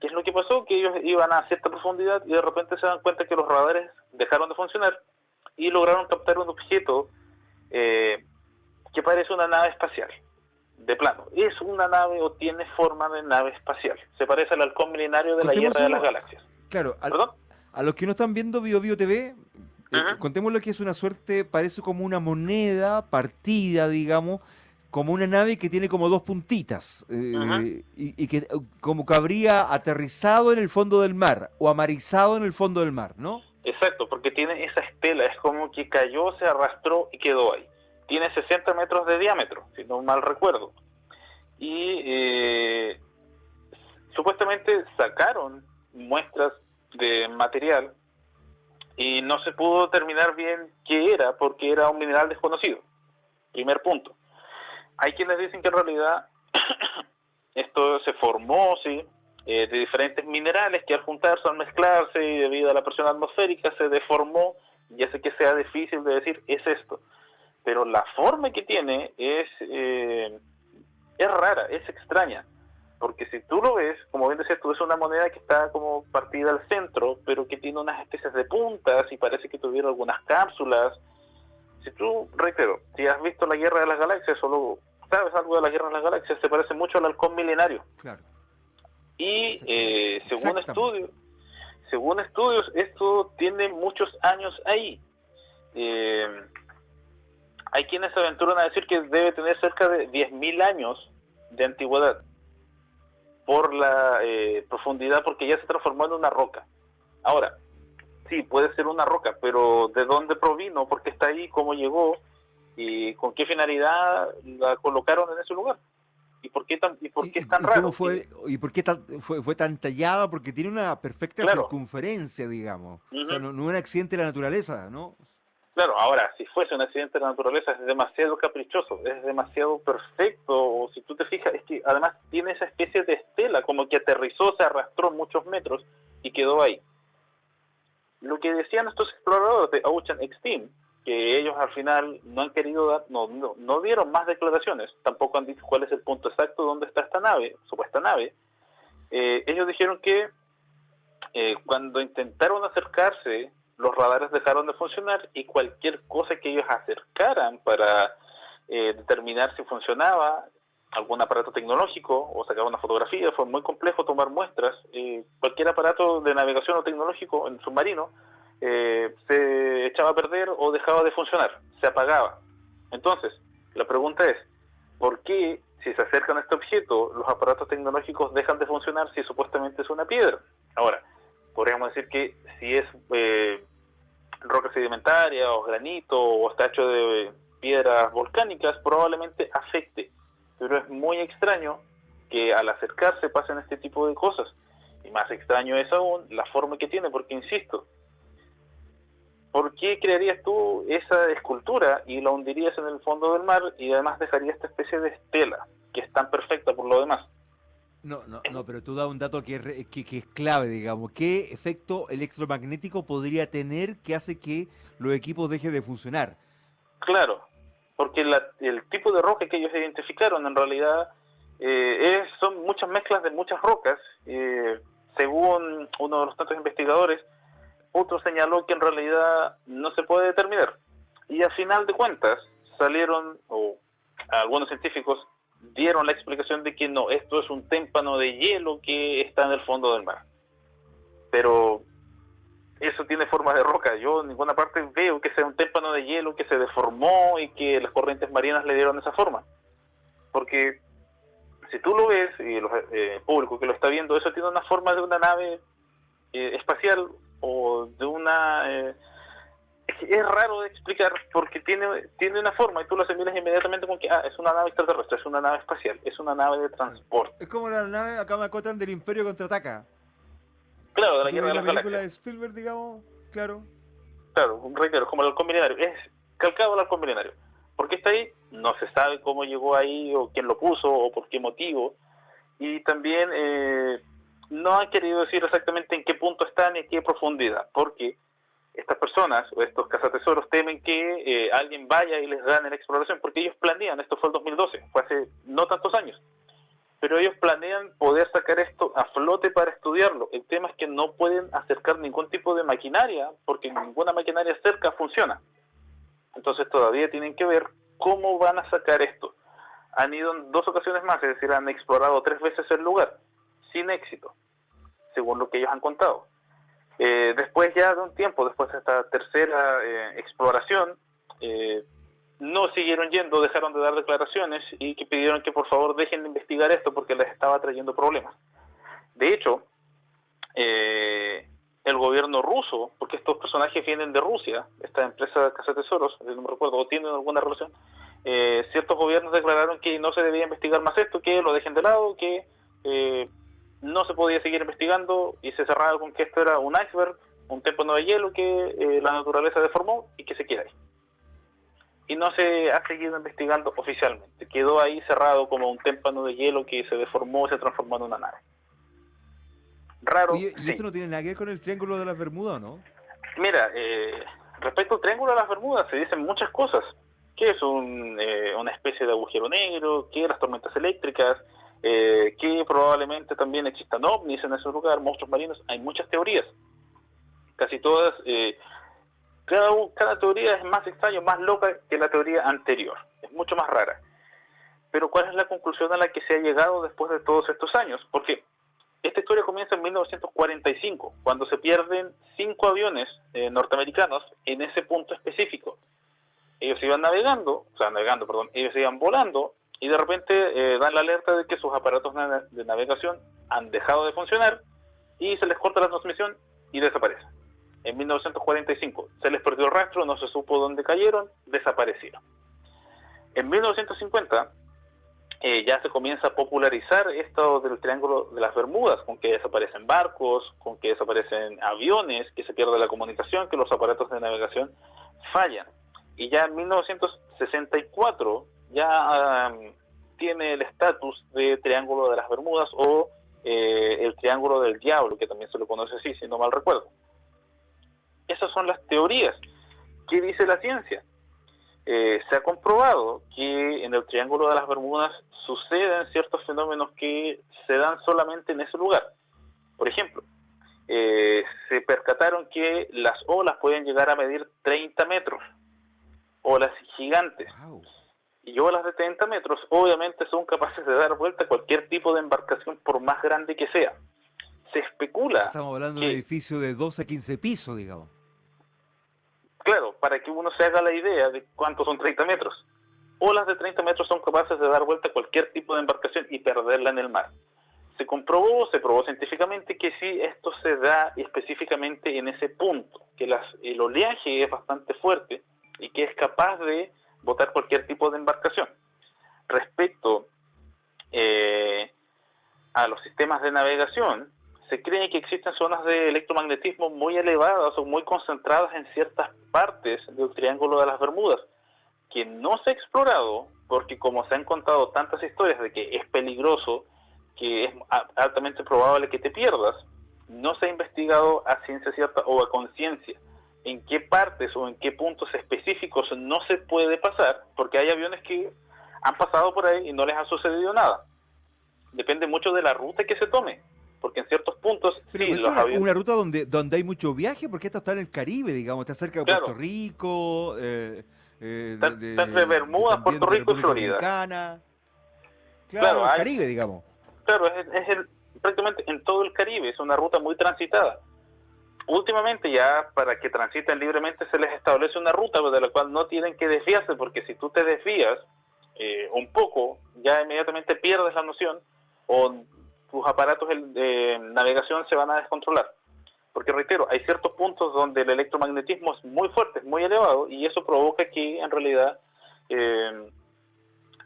¿Qué es lo que pasó? Que ellos iban a cierta profundidad y de repente se dan cuenta que los radares dejaron de funcionar y lograron captar un objeto que parece una nave espacial. De plano, es una nave o tiene forma de nave espacial. Se parece al halcón milenario de la Guerra de las Galaxias. Claro, ¿Perdón? a los que no están viendo Bio TV, Ajá. contémosle que es una suerte, parece como una moneda partida, digamos, como una nave que tiene como 2 puntitas, Ajá. y que como que habría aterrizado en el fondo del mar, o amarizado en el fondo del mar, ¿no? Exacto, porque tiene esa estela, es como que cayó, se arrastró y quedó ahí. tiene 60 metros de diámetro, si no mal recuerdo. Y supuestamente sacaron muestras de material y no se pudo determinar bien qué era, porque era un mineral desconocido. Primer punto. Hay quienes dicen que en realidad esto se formó, sí, de diferentes minerales que al juntarse, al mezclarse y debido a la presión atmosférica se deformó, y hace que sea difícil de decir es esto. Pero la forma que tiene es rara, es extraña. Porque si tú lo ves, como bien decías tú, es una moneda que está como partida al centro, pero que tiene unas especies de puntas y parece que tuviera algunas cápsulas. Si tú, reitero, si has visto la Guerra de las Galaxias, solo sabes algo de la Guerra de las Galaxias, se parece mucho al halcón milenario. Claro. Y según estudios, esto tiene muchos años ahí. Hay quienes se aventuran a decir que debe tener cerca de 10.000 años de antigüedad por la profundidad, porque ya se transformó en una roca. Ahora, sí, puede ser una roca, pero ¿de dónde provino? ¿Por qué está ahí? ¿Cómo llegó? ¿Y con qué finalidad la colocaron en ese lugar? ¿Y por qué es tan raro? ¿Cómo fue, y por qué fue tan tallada? Porque tiene una perfecta Claro. circunferencia, digamos. Uh-huh. O sea, no es un accidente de la naturaleza, ¿no? Claro, ahora, si fuese un accidente de la naturaleza es demasiado caprichoso, es demasiado perfecto. Si tú te fijas, es que además tiene esa especie de estela, como que aterrizó, se arrastró muchos metros y quedó ahí. Lo que decían estos exploradores de Ocean Extreme, que ellos al final no han querido dar, no dieron más declaraciones, tampoco han dicho cuál es el punto exacto donde está esta nave, supuesta nave. Ellos dijeron que cuando intentaron acercarse, los radares dejaron de funcionar y cualquier cosa que ellos acercaran para determinar si funcionaba, algún aparato tecnológico o sacar una fotografía, fue muy complejo tomar muestras. Cualquier aparato de navegación o tecnológico en submarino se echaba a perder o dejaba de funcionar, se apagaba. Entonces, la pregunta es, ¿por qué si se acercan a este objeto los aparatos tecnológicos dejan de funcionar si supuestamente es una piedra? Ahora, podríamos decir que si es roca sedimentaria o granito o está hecho de piedras volcánicas, probablemente afecte. Pero es muy extraño que al acercarse pasen este tipo de cosas. Y más extraño es aún la forma que tiene, porque insisto, ¿por qué crearías tú esa escultura y la hundirías en el fondo del mar y además dejarías esta especie de estela que es tan perfecta por lo demás? No, pero tú das un dato que es clave, digamos. ¿Qué efecto electromagnético podría tener que hace que los equipos dejen de funcionar? Claro, porque el tipo de roca que ellos identificaron en realidad son muchas mezclas de muchas rocas. Según uno de los tantos investigadores, otro señaló que en realidad no se puede determinar. Y al final de cuentas salieron, o algunos científicos dieron la explicación de que no, esto es un témpano de hielo que está en el fondo del mar. Pero eso tiene forma de roca. Yo en ninguna parte veo que sea un témpano de hielo que se deformó y que las corrientes marinas le dieron esa forma. Porque si tú lo ves, y el público que lo está viendo, eso tiene una forma de una nave espacial o de una... es raro de explicar porque tiene una forma y tú lo asimilas inmediatamente con que es una nave extraterrestre, es una nave espacial, es una nave de transporte. Es como la nave, acá me acotan, del Imperio Contraataca. Claro, de la ¿Tú Guerra de ves las la película Galaxias. de Spielberg, digamos? Claro. Claro, reitero, como el halcón milenario. Es calcado al halcón milenario. ¿Por qué está ahí? No se sabe cómo llegó ahí o quién lo puso o por qué motivo. Y también no han querido decir exactamente en qué punto está ni en qué profundidad, porque estas personas o estos cazatesoros temen que alguien vaya y les gane la exploración, porque ellos planean, esto fue el 2012, fue hace no tantos años, pero ellos planean poder sacar esto a flote para estudiarlo. El tema es que no pueden acercar ningún tipo de maquinaria, porque ninguna maquinaria cerca funciona. Entonces todavía tienen que ver cómo van a sacar esto. Han ido en 2 ocasiones más, es decir, han explorado 3 veces el lugar, sin éxito, según lo que ellos han contado. Después ya de un tiempo, después de esta tercera exploración, no siguieron yendo, dejaron de dar declaraciones y que pidieron que por favor dejen de investigar esto porque les estaba trayendo problemas. De hecho, el gobierno ruso, porque estos personajes vienen de Rusia, esta empresa Cazatesoros, no me recuerdo, o tienen alguna relación, ciertos gobiernos declararon que no se debía investigar más esto, que lo dejen de lado, que no se podía seguir investigando, y se cerraba con que esto era un iceberg, un témpano de hielo que la naturaleza deformó y que se queda ahí. Y no se ha seguido investigando oficialmente. Quedó ahí cerrado como un témpano de hielo que se deformó y se transformó en una nave. Raro. Oye, ¿y sí. esto no tiene nada que ver con el Triángulo de las Bermudas, no? Mira, respecto al Triángulo de las Bermudas se dicen muchas cosas. ¿Qué es una especie de agujero negro? ¿Qué las tormentas eléctricas? Que probablemente también existan ovnis en ese lugar, monstruos marinos. Hay muchas teorías. Casi todas... Cada teoría es más extraña, más loca que la teoría anterior. Es mucho más rara. Pero ¿cuál es la conclusión a la que se ha llegado después de todos estos años? Porque esta historia comienza en 1945, cuando se pierden 5 aviones norteamericanos en ese punto específico. Ellos iban ellos iban volando y de repente dan la alerta de que sus aparatos de navegación han dejado de funcionar y se les corta la transmisión y desaparecen. En 1945 se les perdió el rastro, no se supo dónde cayeron, desaparecieron. En 1950 ya se comienza a popularizar esto del Triángulo de las Bermudas, con que desaparecen barcos, con que desaparecen aviones, que se pierde la comunicación, que los aparatos de navegación fallan. Y ya en 1964 ya tiene el estatus de Triángulo de las Bermudas o el Triángulo del Diablo, que también se lo conoce así, si no mal recuerdo. Esas son las teorías. ¿Qué dice la ciencia? Se ha comprobado que en el Triángulo de las Bermudas suceden ciertos fenómenos que se dan solamente en ese lugar. Por ejemplo, se percataron que las olas pueden llegar a medir 30 metros, olas gigantes. Wow. Y olas de 30 metros obviamente son capaces de dar vuelta a cualquier tipo de embarcación, por más grande que sea. Se especula... Estamos hablando de un edificio de 12 a 15 pisos, digamos. Claro, para que uno se haga la idea de cuántos son 30 metros. Olas de 30 metros son capaces de dar vuelta a cualquier tipo de embarcación y perderla en el mar. Se probó científicamente que sí, esto se da específicamente en ese punto, que el oleaje es bastante fuerte y que es capaz de botar cualquier tipo de embarcación. Respecto a los sistemas de navegación, se cree que existen zonas de electromagnetismo muy elevadas o muy concentradas en ciertas partes del Triángulo de las Bermudas, que no se ha explorado porque, como se han contado tantas historias de que es peligroso, que es altamente probable que te pierdas, no se ha investigado a ciencia cierta o a conciencia en qué partes o en qué puntos específicos no se puede pasar, porque hay aviones que han pasado por ahí y no les ha sucedido nada. Depende mucho de la ruta que se tome. Porque en ciertos puntos, pero sí, es los aviones... una ruta donde hay mucho viaje, porque esto está en el Caribe, digamos, está cerca de Puerto Rico, está entre Bermudas, Puerto Rico y Florida. Claro, Claro, el Caribe, digamos. Claro, prácticamente en todo el Caribe, es una ruta muy transitada. Últimamente ya para que transiten libremente se les establece una ruta de la cual no tienen que desviarse, porque si tú te desvías un poco, ya inmediatamente pierdes la noción o tus aparatos de navegación se van a descontrolar. Porque reitero, hay ciertos puntos donde el electromagnetismo es muy fuerte, es muy elevado, y eso provoca que en realidad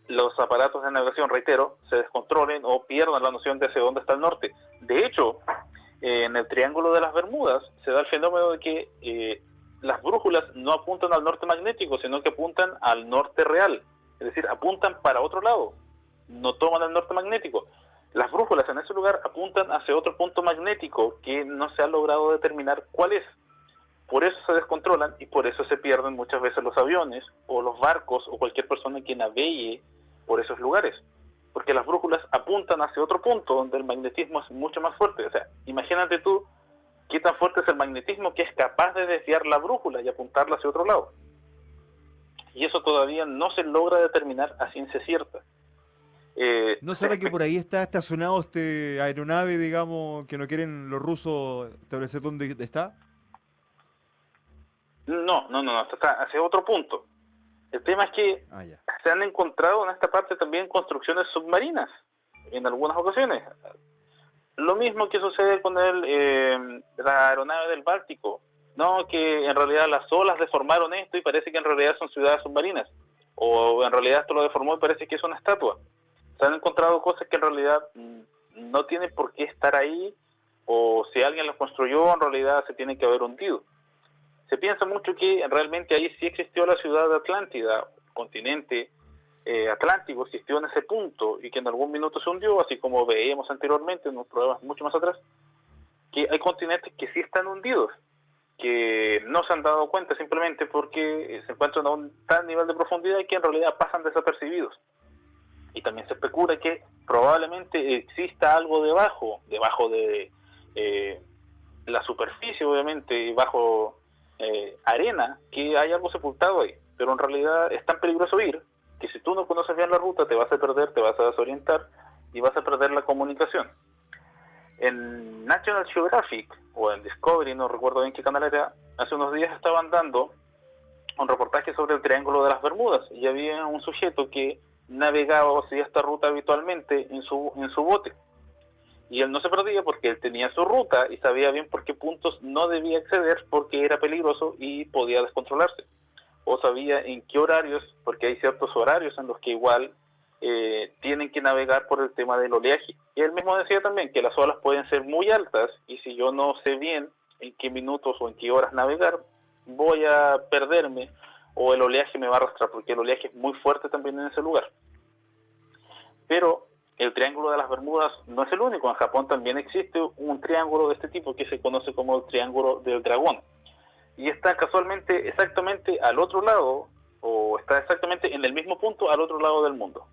los aparatos de navegación, reitero, se descontrolen o pierdan la noción de hacia dónde está el norte. De hecho, en el Triángulo de las Bermudas se da el fenómeno de que las brújulas no apuntan al norte magnético, sino que apuntan al norte real. Es decir, apuntan para otro lado, no toman el norte magnético. Las brújulas en ese lugar apuntan hacia otro punto magnético que no se ha logrado determinar cuál es. Por eso se descontrolan y por eso se pierden muchas veces los aviones o los barcos o cualquier persona que navegue por esos lugares. Porque las brújulas apuntan hacia otro punto donde el magnetismo es mucho más fuerte. O sea, imagínate tú qué tan fuerte es el magnetismo que es capaz de desviar la brújula y apuntarla hacia otro lado. Y eso todavía no se logra determinar a ciencia cierta. ¿No será que por ahí está estacionado este aeronave, digamos, que no quieren los rusos establecer dónde está? No, está hacia otro punto. El tema es que se han encontrado en esta parte también construcciones submarinas, en algunas ocasiones. Lo mismo que sucede con la aeronave del Báltico, ¿no? Que en realidad las olas deformaron esto y parece que en realidad son ciudades submarinas. o en realidad esto lo deformó y parece que es una estatua. Se han encontrado cosas que en realidad no tienen por qué estar ahí, o si alguien las construyó, en realidad se tiene que haber hundido. Se piensa mucho que realmente ahí sí existió la ciudad de Atlántida, continente atlántico existió en ese punto y que en algún minuto se hundió, así como veíamos anteriormente en unos programas mucho más atrás, que hay continentes que sí están hundidos, que no se han dado cuenta simplemente porque se encuentran a un tal nivel de profundidad que en realidad pasan desapercibidos. Y también se especula que probablemente exista algo debajo de la superficie, obviamente, bajo arena, que hay algo sepultado ahí. Pero en realidad es tan peligroso ir que si tú no conoces bien la ruta te vas a perder, te vas a desorientar y vas a perder la comunicación. En National Geographic o en Discovery, no recuerdo bien qué canal era, hace unos días estaban dando un reportaje sobre el Triángulo de las Bermudas y había un sujeto que navegaba o hacía esta ruta habitualmente en su bote. Y él no se perdía porque él tenía su ruta y sabía bien por qué puntos no debía acceder porque era peligroso y podía descontrolarse. O sabía en qué horarios, porque hay ciertos horarios en los que igual tienen que navegar por el tema del oleaje. Y él mismo decía también que las olas pueden ser muy altas y si yo no sé bien en qué minutos o en qué horas navegar, voy a perderme o el oleaje me va a arrastrar, porque el oleaje es muy fuerte también en ese lugar. Pero el Triángulo de las Bermudas no es el único. En Japón también existe un triángulo de este tipo que se conoce como el Triángulo del Dragón. Y está casualmente exactamente al otro lado, o está exactamente en el mismo punto al otro lado del mundo.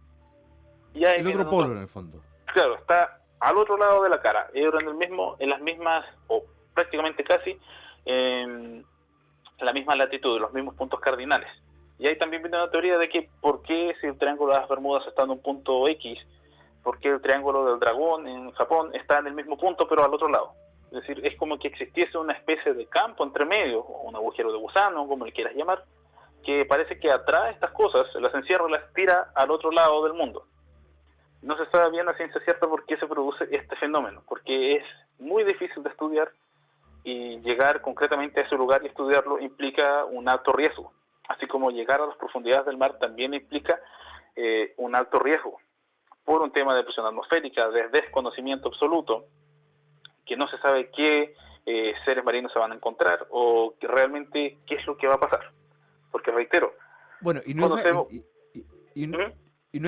Y ahí el otro polo, en el fondo. Claro, está al otro lado de la cara, en las mismas, o prácticamente casi, en la misma latitud, los mismos puntos cardinales. Y ahí también viene una teoría de que por qué si el Triángulo de las Bermudas está en un punto X, por qué el Triángulo del Dragón en Japón está en el mismo punto pero al otro lado. Es decir, es como que existiese una especie de campo entre medio, o un agujero de gusano, como le quieras llamar, que parece que atrae estas cosas, las encierra, las tira al otro lado del mundo. No se sabe bien a ciencia cierta por qué se produce este fenómeno, porque es muy difícil de estudiar y llegar concretamente a ese lugar y estudiarlo implica un alto riesgo. Así como llegar a las profundidades del mar también implica un alto riesgo, por un tema de presión atmosférica, de desconocimiento absoluto, que no se sabe qué seres marinos se van a encontrar o que realmente qué es lo que va a pasar. Porque reitero, bueno, y no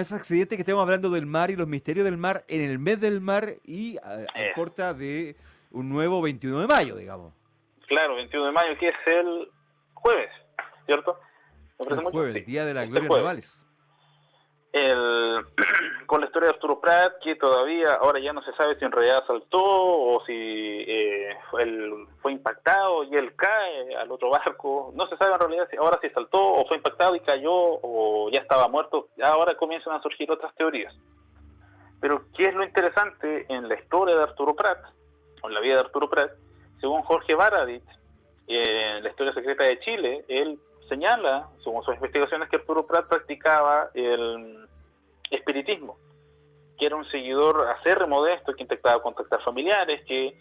es accidente que estemos hablando del mar y los misterios del mar en el mes del mar y a corta de un nuevo 21 de mayo, digamos. Claro, 21 de mayo, que es el jueves, ¿cierto? El jueves, el Día de la Gloria Navales. Con la historia de Arturo Prat, que todavía ahora ya no se sabe si en realidad saltó o si él fue impactado y él cae al otro barco. No se sabe en realidad si ahora si saltó o fue impactado y cayó o ya estaba muerto. Ahora comienzan a surgir otras teorías. Pero ¿qué es lo interesante en la historia de Arturo Prat, o en la vida de Arturo Prat? Según Jorge Baradit, en la historia secreta de Chile, él señala, según sus investigaciones, que Arturo Prat practicaba el espiritismo, que era un seguidor acérrimo de esto, que intentaba contactar familiares, que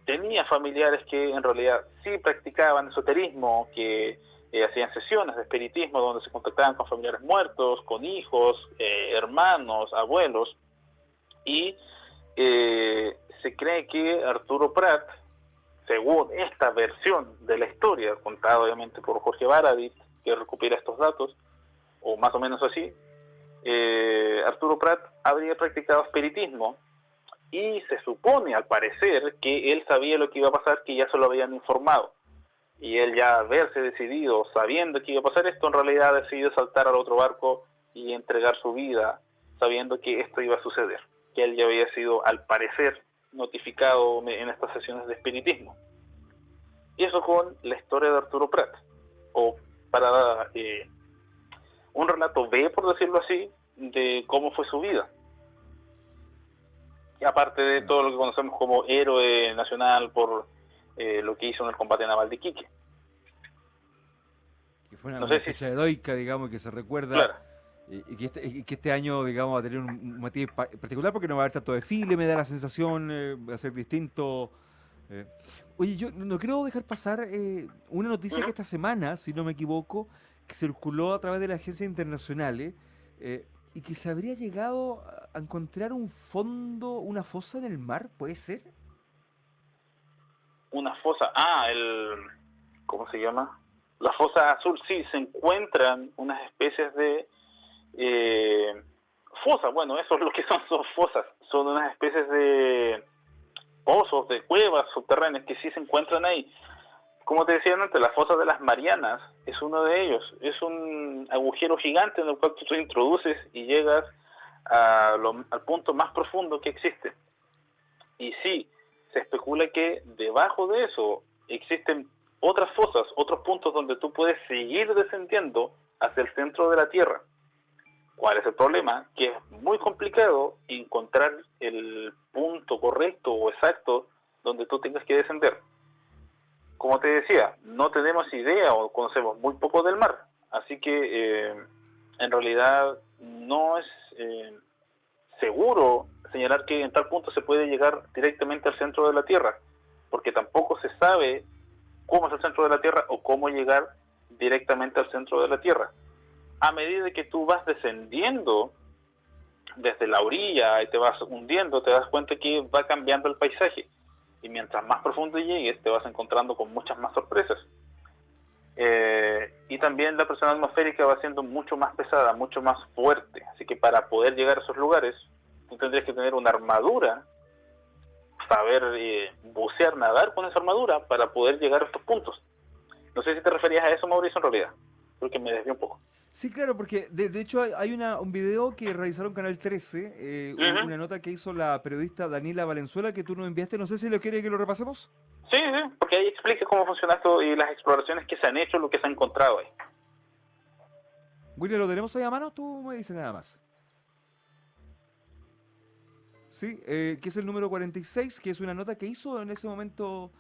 tenía familiares que en realidad sí practicaban esoterismo, que hacían sesiones de espiritismo donde se contactaban con familiares muertos, con hijos, hermanos, abuelos, y se cree que Arturo Prat, según esta versión de la historia, contada obviamente por Jorge Baradit, que recupera estos datos, o más o menos así, Arturo Prat habría practicado espiritismo y se supone, al parecer, que él sabía lo que iba a pasar, que ya se lo habían informado. Y él ya haberse decidido, sabiendo que iba a pasar esto, en realidad decidió saltar al otro barco y entregar su vida, sabiendo que esto iba a suceder, que él ya había sido, al parecer, notificado en estas sesiones de espiritismo. Y eso con la historia de Arturo Prat, o para un relato B, por decirlo así, de cómo fue su vida. Y aparte de todo lo que conocemos como héroe nacional por lo que hizo en el combate naval de Iquique. Que fue una fecha heroica, digamos, que se recuerda. Claro. Y que este año, digamos, va a tener un matiz particular porque no va a haber tanto desfile, me da la sensación, va a ser distinto. Oye, yo no quiero dejar pasar una noticia que esta semana, si no me equivoco, que circuló a través de las agencias internacionales y que se habría llegado a encontrar un fondo, una fosa en el mar, ¿puede ser? Una fosa, ¿cómo se llama? La fosa azul, sí, se encuentran unas especies de fosas, bueno, eso es lo que son fosas, son unas especies de pozos, de cuevas subterráneas que sí se encuentran ahí. Como te decía antes, la fosa de las Marianas es uno de ellos, es un agujero gigante en el cual tú te introduces y llegas al punto más profundo que existe. Y sí, se especula que debajo de eso existen otras fosas, otros puntos donde tú puedes seguir descendiendo hacia el centro de la Tierra. ¿Cuál es el problema? Que es muy complicado encontrar el punto correcto o exacto donde tú tengas que descender. Como te decía, no tenemos idea o conocemos muy poco del mar, así que en realidad no es seguro señalar que en tal punto se puede llegar directamente al centro de la Tierra, porque tampoco se sabe cómo es el centro de la Tierra o cómo llegar directamente al centro de la Tierra. A medida que tú vas descendiendo desde la orilla y te vas hundiendo, te das cuenta que va cambiando el paisaje. Y mientras más profundo llegues, te vas encontrando con muchas más sorpresas. Y también la presión atmosférica va siendo mucho más pesada, mucho más fuerte. Así que para poder llegar a esos lugares, tú tendrías que tener una armadura, saber bucear, nadar con esa armadura para poder llegar a estos puntos. No sé si te referías a eso, Mauricio, en realidad, porque me desvié un poco. Sí, claro, porque de hecho hay un video que realizaron Canal 13, una nota que hizo la periodista Daniela Valenzuela que tú nos enviaste, no sé si lo quiere que lo repasemos. Sí, porque ahí explica cómo funciona esto y las exploraciones que se han hecho, lo que se ha encontrado ahí. William, ¿lo tenemos ahí a mano? Tú me dices nada más. Sí, que es el número 46, que es una nota que hizo en ese momento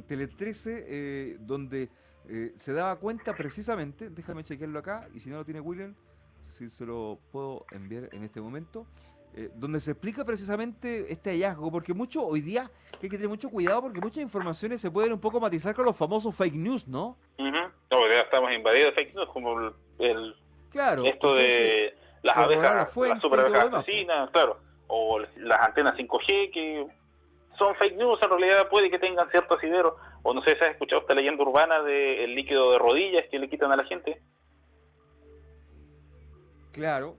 Tele 13, donde se daba cuenta precisamente, déjame chequearlo acá, y si no lo tiene William, si se lo puedo enviar en este momento, donde se explica precisamente este hallazgo, porque hoy día hay que tener mucho cuidado porque muchas informaciones se pueden un poco matizar con los famosos fake news, ¿no? No, ya estamos invadidos de fake news, como claro, esto de las abejas, las super abejas asesinas, claro, o las antenas 5G que son fake news, en realidad puede que tengan cierto asidero, o no sé si has escuchado esta leyenda urbana del líquido de rodillas que le quitan a la gente. Claro.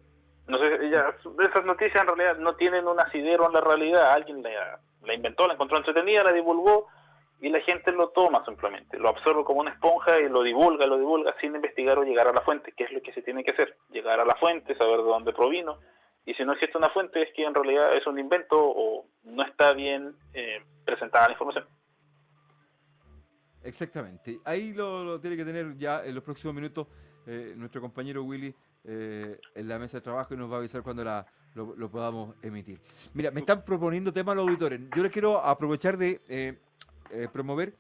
No sé, esas noticias en realidad no tienen un asidero en la realidad, alguien la inventó, la encontró entretenida, la divulgó, y la gente lo toma simplemente, lo absorbe como una esponja y lo divulga sin investigar o llegar a la fuente, que es lo que se tiene que hacer, llegar a la fuente, saber de dónde provino. Y si no existe una fuente es que en realidad es un invento o no está bien presentada la información. Exactamente. Ahí lo tiene que tener ya en los próximos minutos nuestro compañero Willy en la mesa de trabajo y nos va a avisar cuando lo podamos emitir. Mira, me están proponiendo temas los auditores. Yo les quiero aprovechar de promover,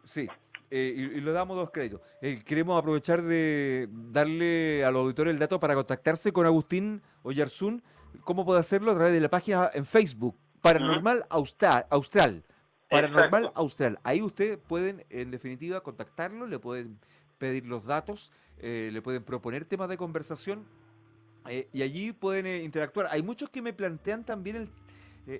sí, y le damos 2 créditos. Queremos aprovechar de darle a los auditores el dato para contactarse con Agustín Oyarzún. ¿Cómo puede hacerlo? A través de la página en Facebook, Paranormal Austral. Paranormal Exacto. Austral. Ahí ustedes pueden, en definitiva, contactarlo, le pueden pedir los datos, le pueden proponer temas de conversación y allí pueden interactuar. Hay muchos que me plantean también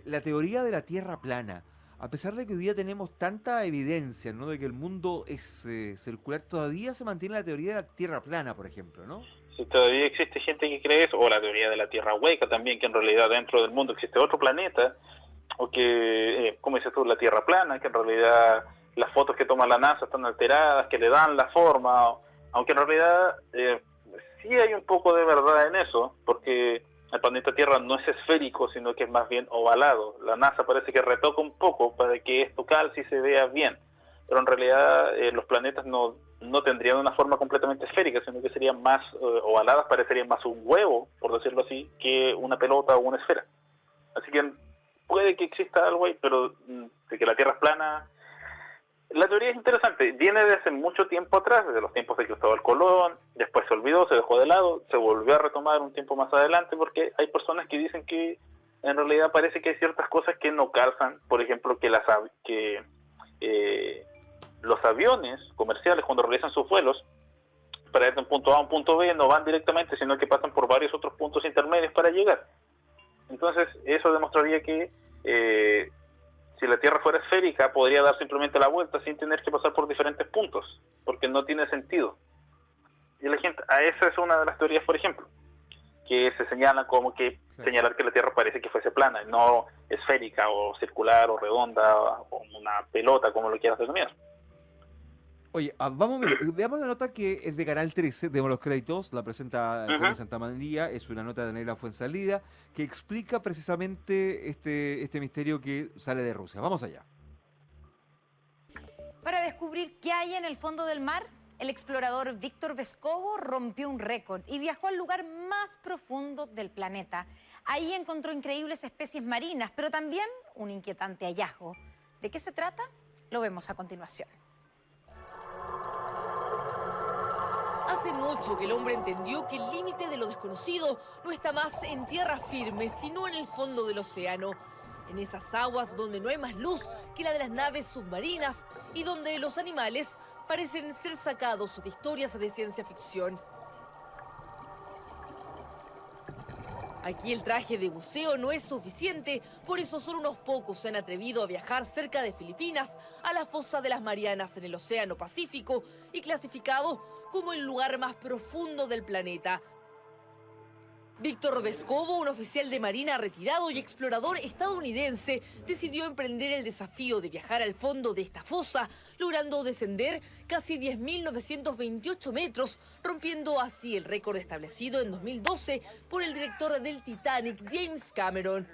la teoría de la Tierra plana. A pesar de que hoy día tenemos tanta evidencia, ¿no?, de que el mundo es circular, todavía se mantiene la teoría de la Tierra plana, por ejemplo, ¿no? Si todavía existe gente que cree eso, o la teoría de la Tierra hueca también, que en realidad dentro del mundo existe otro planeta, o que, como dices tú, la Tierra plana, que en realidad las fotos que toma la NASA están alteradas, que le dan la forma, aunque en realidad sí hay un poco de verdad en eso, porque el planeta Tierra no es esférico, sino que es más bien ovalado. La NASA parece que retoca un poco para que esto calce y se vea bien, pero en realidad los planetas no tendrían una forma completamente esférica, sino que serían más ovaladas, parecerían más un huevo, por decirlo así, que una pelota o una esfera. Así que puede que exista algo ahí, pero de que la Tierra es plana, la teoría es interesante, viene desde mucho tiempo atrás, desde los tiempos de Cristóbal Colón, después se olvidó, se dejó de lado, se volvió a retomar un tiempo más adelante, porque hay personas que dicen que en realidad parece que hay ciertas cosas que no calzan, por ejemplo, que los aviones comerciales cuando realizan sus vuelos para ir de un punto A a un punto B, no van directamente, sino que pasan por varios otros puntos intermedios para llegar. Entonces, eso demostraría que si la Tierra fuera esférica, podría dar simplemente la vuelta sin tener que pasar por diferentes puntos, porque no tiene sentido. Y la gente, esa es una de las teorías, por ejemplo, que se señalan como que señalar que la Tierra parece que fuese plana, no esférica o circular o redonda o una pelota, como lo quieras denominar. Oye, veamos la nota que es de Canal 13, demos los créditos, la presenta Jorge Santamaría, es una nota de Daniela Fuenzalida, que explica precisamente este misterio que sale de Rusia. Vamos allá. Para descubrir qué hay en el fondo del mar, el explorador Víctor Vescovo rompió un récord y viajó al lugar más profundo del planeta. Ahí encontró increíbles especies marinas, pero también un inquietante hallazgo. ¿De qué se trata? Lo vemos a continuación. Hace mucho que el hombre entendió que el límite de lo desconocido no está más en tierra firme, sino en el fondo del océano. En esas aguas donde no hay más luz que la de las naves submarinas y donde los animales parecen ser sacados de historias de ciencia ficción. Aquí el traje de buceo no es suficiente, por eso solo unos pocos se han atrevido a viajar cerca de Filipinas a la fosa de las Marianas en el Océano Pacífico y clasificado como el lugar más profundo del planeta. Víctor Vescovo, un oficial de marina retirado y explorador estadounidense, decidió emprender el desafío de viajar al fondo de esta fosa, logrando descender casi 10.928 metros, rompiendo así el récord establecido en 2012 por el director del Titanic, James Cameron.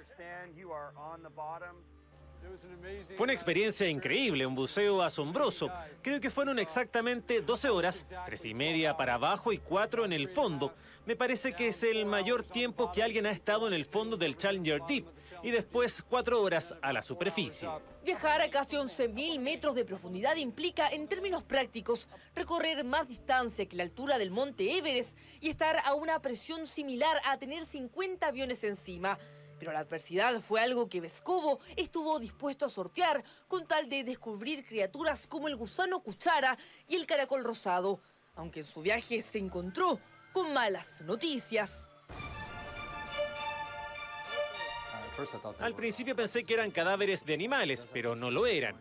Fue una experiencia increíble, un buceo asombroso. Creo que fueron exactamente 12 horas, 3:30 para abajo y 4 en el fondo. Me parece que es el mayor tiempo que alguien ha estado en el fondo del Challenger Deep y después 4 horas a la superficie. Viajar a casi 11.000 metros de profundidad implica, en términos prácticos, recorrer más distancia que la altura del monte Everest y estar a una presión similar a tener 50 aviones encima. Pero la adversidad fue algo que Vescovo estuvo dispuesto a sortear con tal de descubrir criaturas como el gusano cuchara y el caracol rosado, aunque en su viaje se encontró con malas noticias. Al principio pensé que eran cadáveres de animales, pero no lo eran.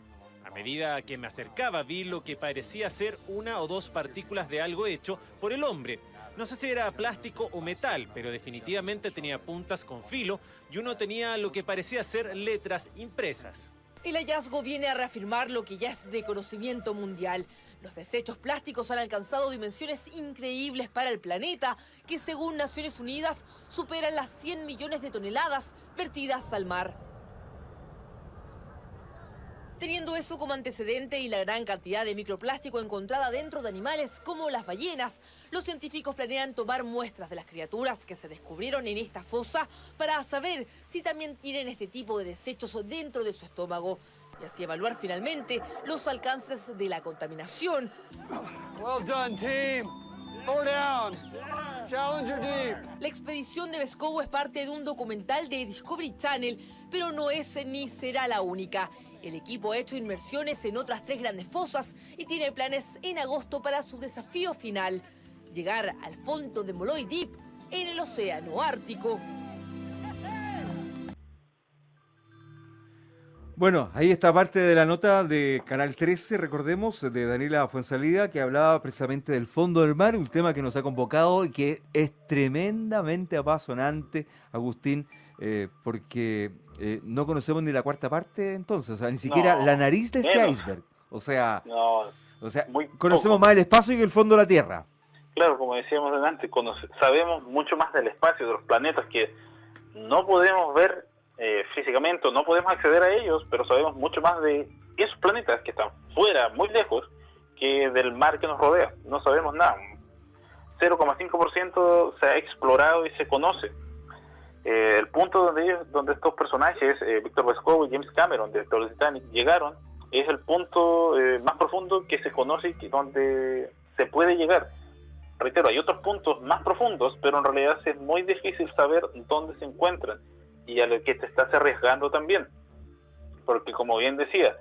A medida que me acercaba vi lo que parecía ser 1 o 2 partículas de algo hecho por el hombre. No sé si era plástico o metal, pero definitivamente tenía puntas con filo y uno tenía lo que parecía ser letras impresas. El hallazgo viene a reafirmar lo que ya es de conocimiento mundial. Los desechos plásticos han alcanzado dimensiones increíbles para el planeta, que según Naciones Unidas superan las 100 millones de toneladas vertidas al mar. Teniendo eso como antecedente y la gran cantidad de microplástico encontrada dentro de animales como las ballenas, los científicos planean tomar muestras de las criaturas que se descubrieron en esta fosa para saber si también tienen este tipo de desechos dentro de su estómago y así evaluar finalmente los alcances de la contaminación. Well done, team. 4 down. Challenger Deep. La expedición de Vescovo es parte de un documental de Discovery Channel, pero no es ni será la única. El equipo ha hecho inmersiones en otras 3 grandes fosas y tiene planes en agosto para su desafío final: llegar al fondo de Molloy Deep en el océano Ártico. Bueno, ahí está parte de la nota de Canal 13, recordemos, de Daniela Fuenzalida, que hablaba precisamente del fondo del mar, un tema que nos ha convocado y que es tremendamente apasionante, Agustín, porque no conocemos ni la cuarta parte entonces, o sea, ni siquiera la nariz de este iceberg. O sea, conocemos más el espacio que el fondo de la Tierra. Claro, como decíamos antes, sabemos mucho más del espacio, de los planetas que no podemos ver físicamente, no podemos acceder a ellos, pero sabemos mucho más de esos planetas que están fuera, muy lejos, que del mar que nos rodea. No sabemos nada. 0,5% se ha explorado y se conoce. El punto donde estos personajes, Víctor Vescovo y James Cameron, director de Titanic, llegaron, es el punto más profundo que se conoce y donde se puede llegar. Reitero, hay otros puntos más profundos, pero en realidad es muy difícil saber dónde se encuentran y a lo que te estás arriesgando también. Porque como bien decía,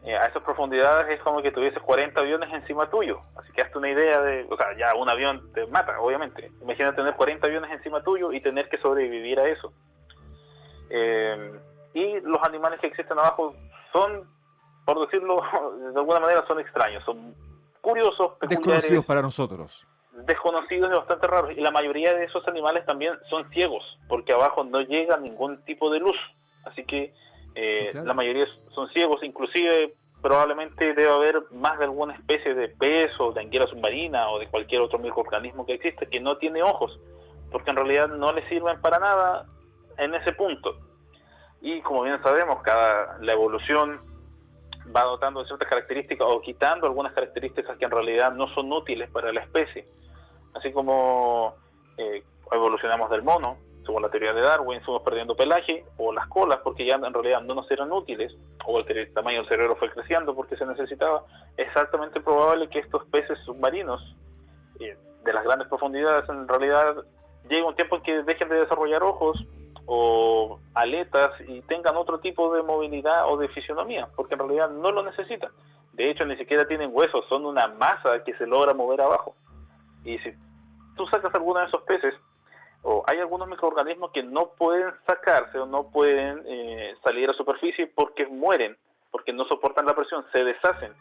a esas profundidades es como que tuvieses 40 aviones encima tuyo. Así que hazte una idea de, o sea, ya un avión te mata, obviamente. Imagina tener 40 aviones encima tuyo y tener que sobrevivir a eso. Y los animales que existen abajo son, por decirlo de alguna manera, son extraños, son curiosos, peculiares, Desconocidos para nosotros. desconocidos y bastante raros. Y la mayoría de esos animales también son ciegos, porque abajo no llega ningún tipo de luz. Así que Claro. la mayoría son ciegos, inclusive probablemente debe haber más de alguna especie de pez o de anguila submarina o de cualquier otro microorganismo que existe que no tiene ojos, porque en realidad no le sirven para nada en ese punto. Y como bien sabemos, la evolución va dotando de ciertas características o quitando algunas características que en realidad no son útiles para la especie. Así como evolucionamos del mono, según la teoría de Darwin, fuimos perdiendo pelaje o las colas porque ya en realidad no nos eran útiles, o el tamaño del cerebro fue creciendo porque se necesitaba. Es altamente probable que estos peces submarinos de las grandes profundidades en realidad llegue un tiempo en que dejen de desarrollar ojos o aletas y tengan otro tipo de movilidad o de fisionomía, porque en realidad no lo necesitan. De hecho, ni siquiera tienen huesos, son una masa que se logra mover abajo. Y si tú sacas alguno de esos peces, o hay algunos microorganismos que no pueden sacarse o no pueden salir a superficie porque mueren, porque no soportan la presión, se deshacen.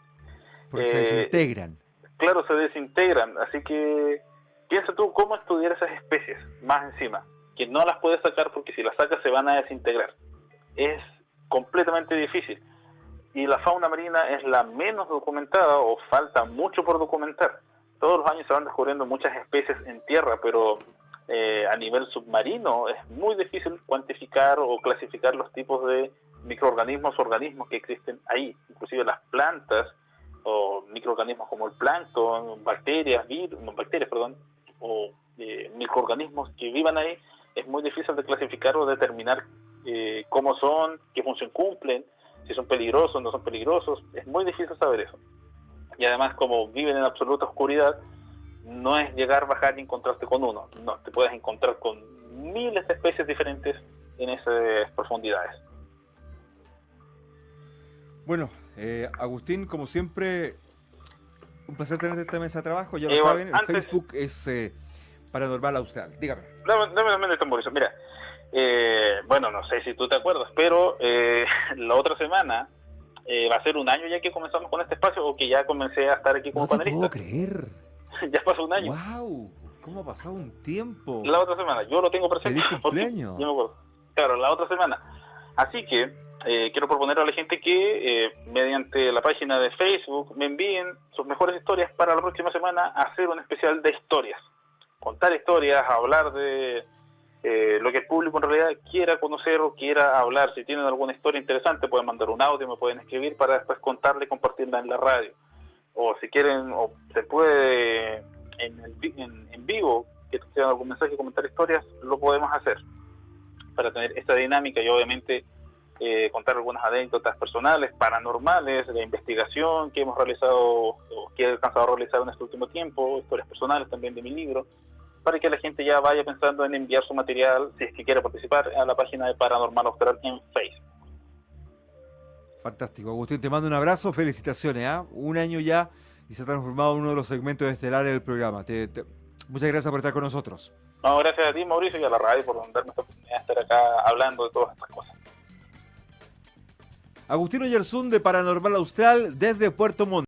Porque se desintegran. Claro, se desintegran. Así que piensa tú cómo estudiar esas especies más encima, que no las puedes sacar porque si las sacas se van a desintegrar. Es completamente difícil. Y la fauna marina es la menos documentada o falta mucho por documentar. Todos los años se van descubriendo muchas especies en tierra, pero a nivel submarino es muy difícil cuantificar o clasificar los tipos de microorganismos, organismos que existen ahí. Inclusive las plantas o microorganismos como el plancton, bacterias, o microorganismos que vivan ahí, es muy difícil de clasificar o determinar cómo son, qué función cumplen, si son peligrosos, no son peligrosos. Es muy difícil saber eso. Y además, como viven en absoluta oscuridad, no es llegar, bajar y encontrarte con uno. No, te puedes encontrar con miles de especies diferentes en esas profundidades. Bueno, Agustín, como siempre, un placer tenerte en esta mesa de trabajo. Ya lo saben, el Facebook es Paranormal Austral. Dígame. Dame un minuto, Mauricio. Mira, bueno, no sé si tú te acuerdas, pero la otra semana va a ser un año ya que comenzamos con este espacio, o que ya comencé a estar aquí como panelista. No te puedo creer. Ya pasó un año. ¡Wow! ¿Cómo ha pasado un tiempo? La otra semana, yo lo tengo presente. ¡Feliz cumpleaños! Yo me acuerdo. Claro, la otra semana. Así que quiero proponer a la gente que mediante la página de Facebook me envíen sus mejores historias para la próxima semana, hacer un especial de historias. Contar historias, hablar de lo que el público en realidad quiera conocer o quiera hablar. Si tienen alguna historia interesante, pueden mandar un audio, me pueden escribir para después contarla y compartirla en la radio. O si quieren, o se puede en vivo, que tengan algún mensaje, comentar historias, lo podemos hacer para tener esta dinámica y obviamente contar algunas anécdotas personales, paranormales, de investigación que hemos realizado o que he alcanzado a realizar en este último tiempo, historias personales también de mi libro, para que la gente ya vaya pensando en enviar su material, si es que quiere participar, a la página de Paranormal Austral en Facebook. Fantástico. Agustín, te mando un abrazo, felicitaciones, ¿eh? Un año ya y se ha transformado en uno de los segmentos estelares del programa. Muchas gracias por estar con nosotros. No, gracias a ti, Mauricio, y a la radio por darme esta oportunidad de estar acá hablando de todas estas cosas. Agustín Oyarzún de Paranormal Austral desde Puerto Montt.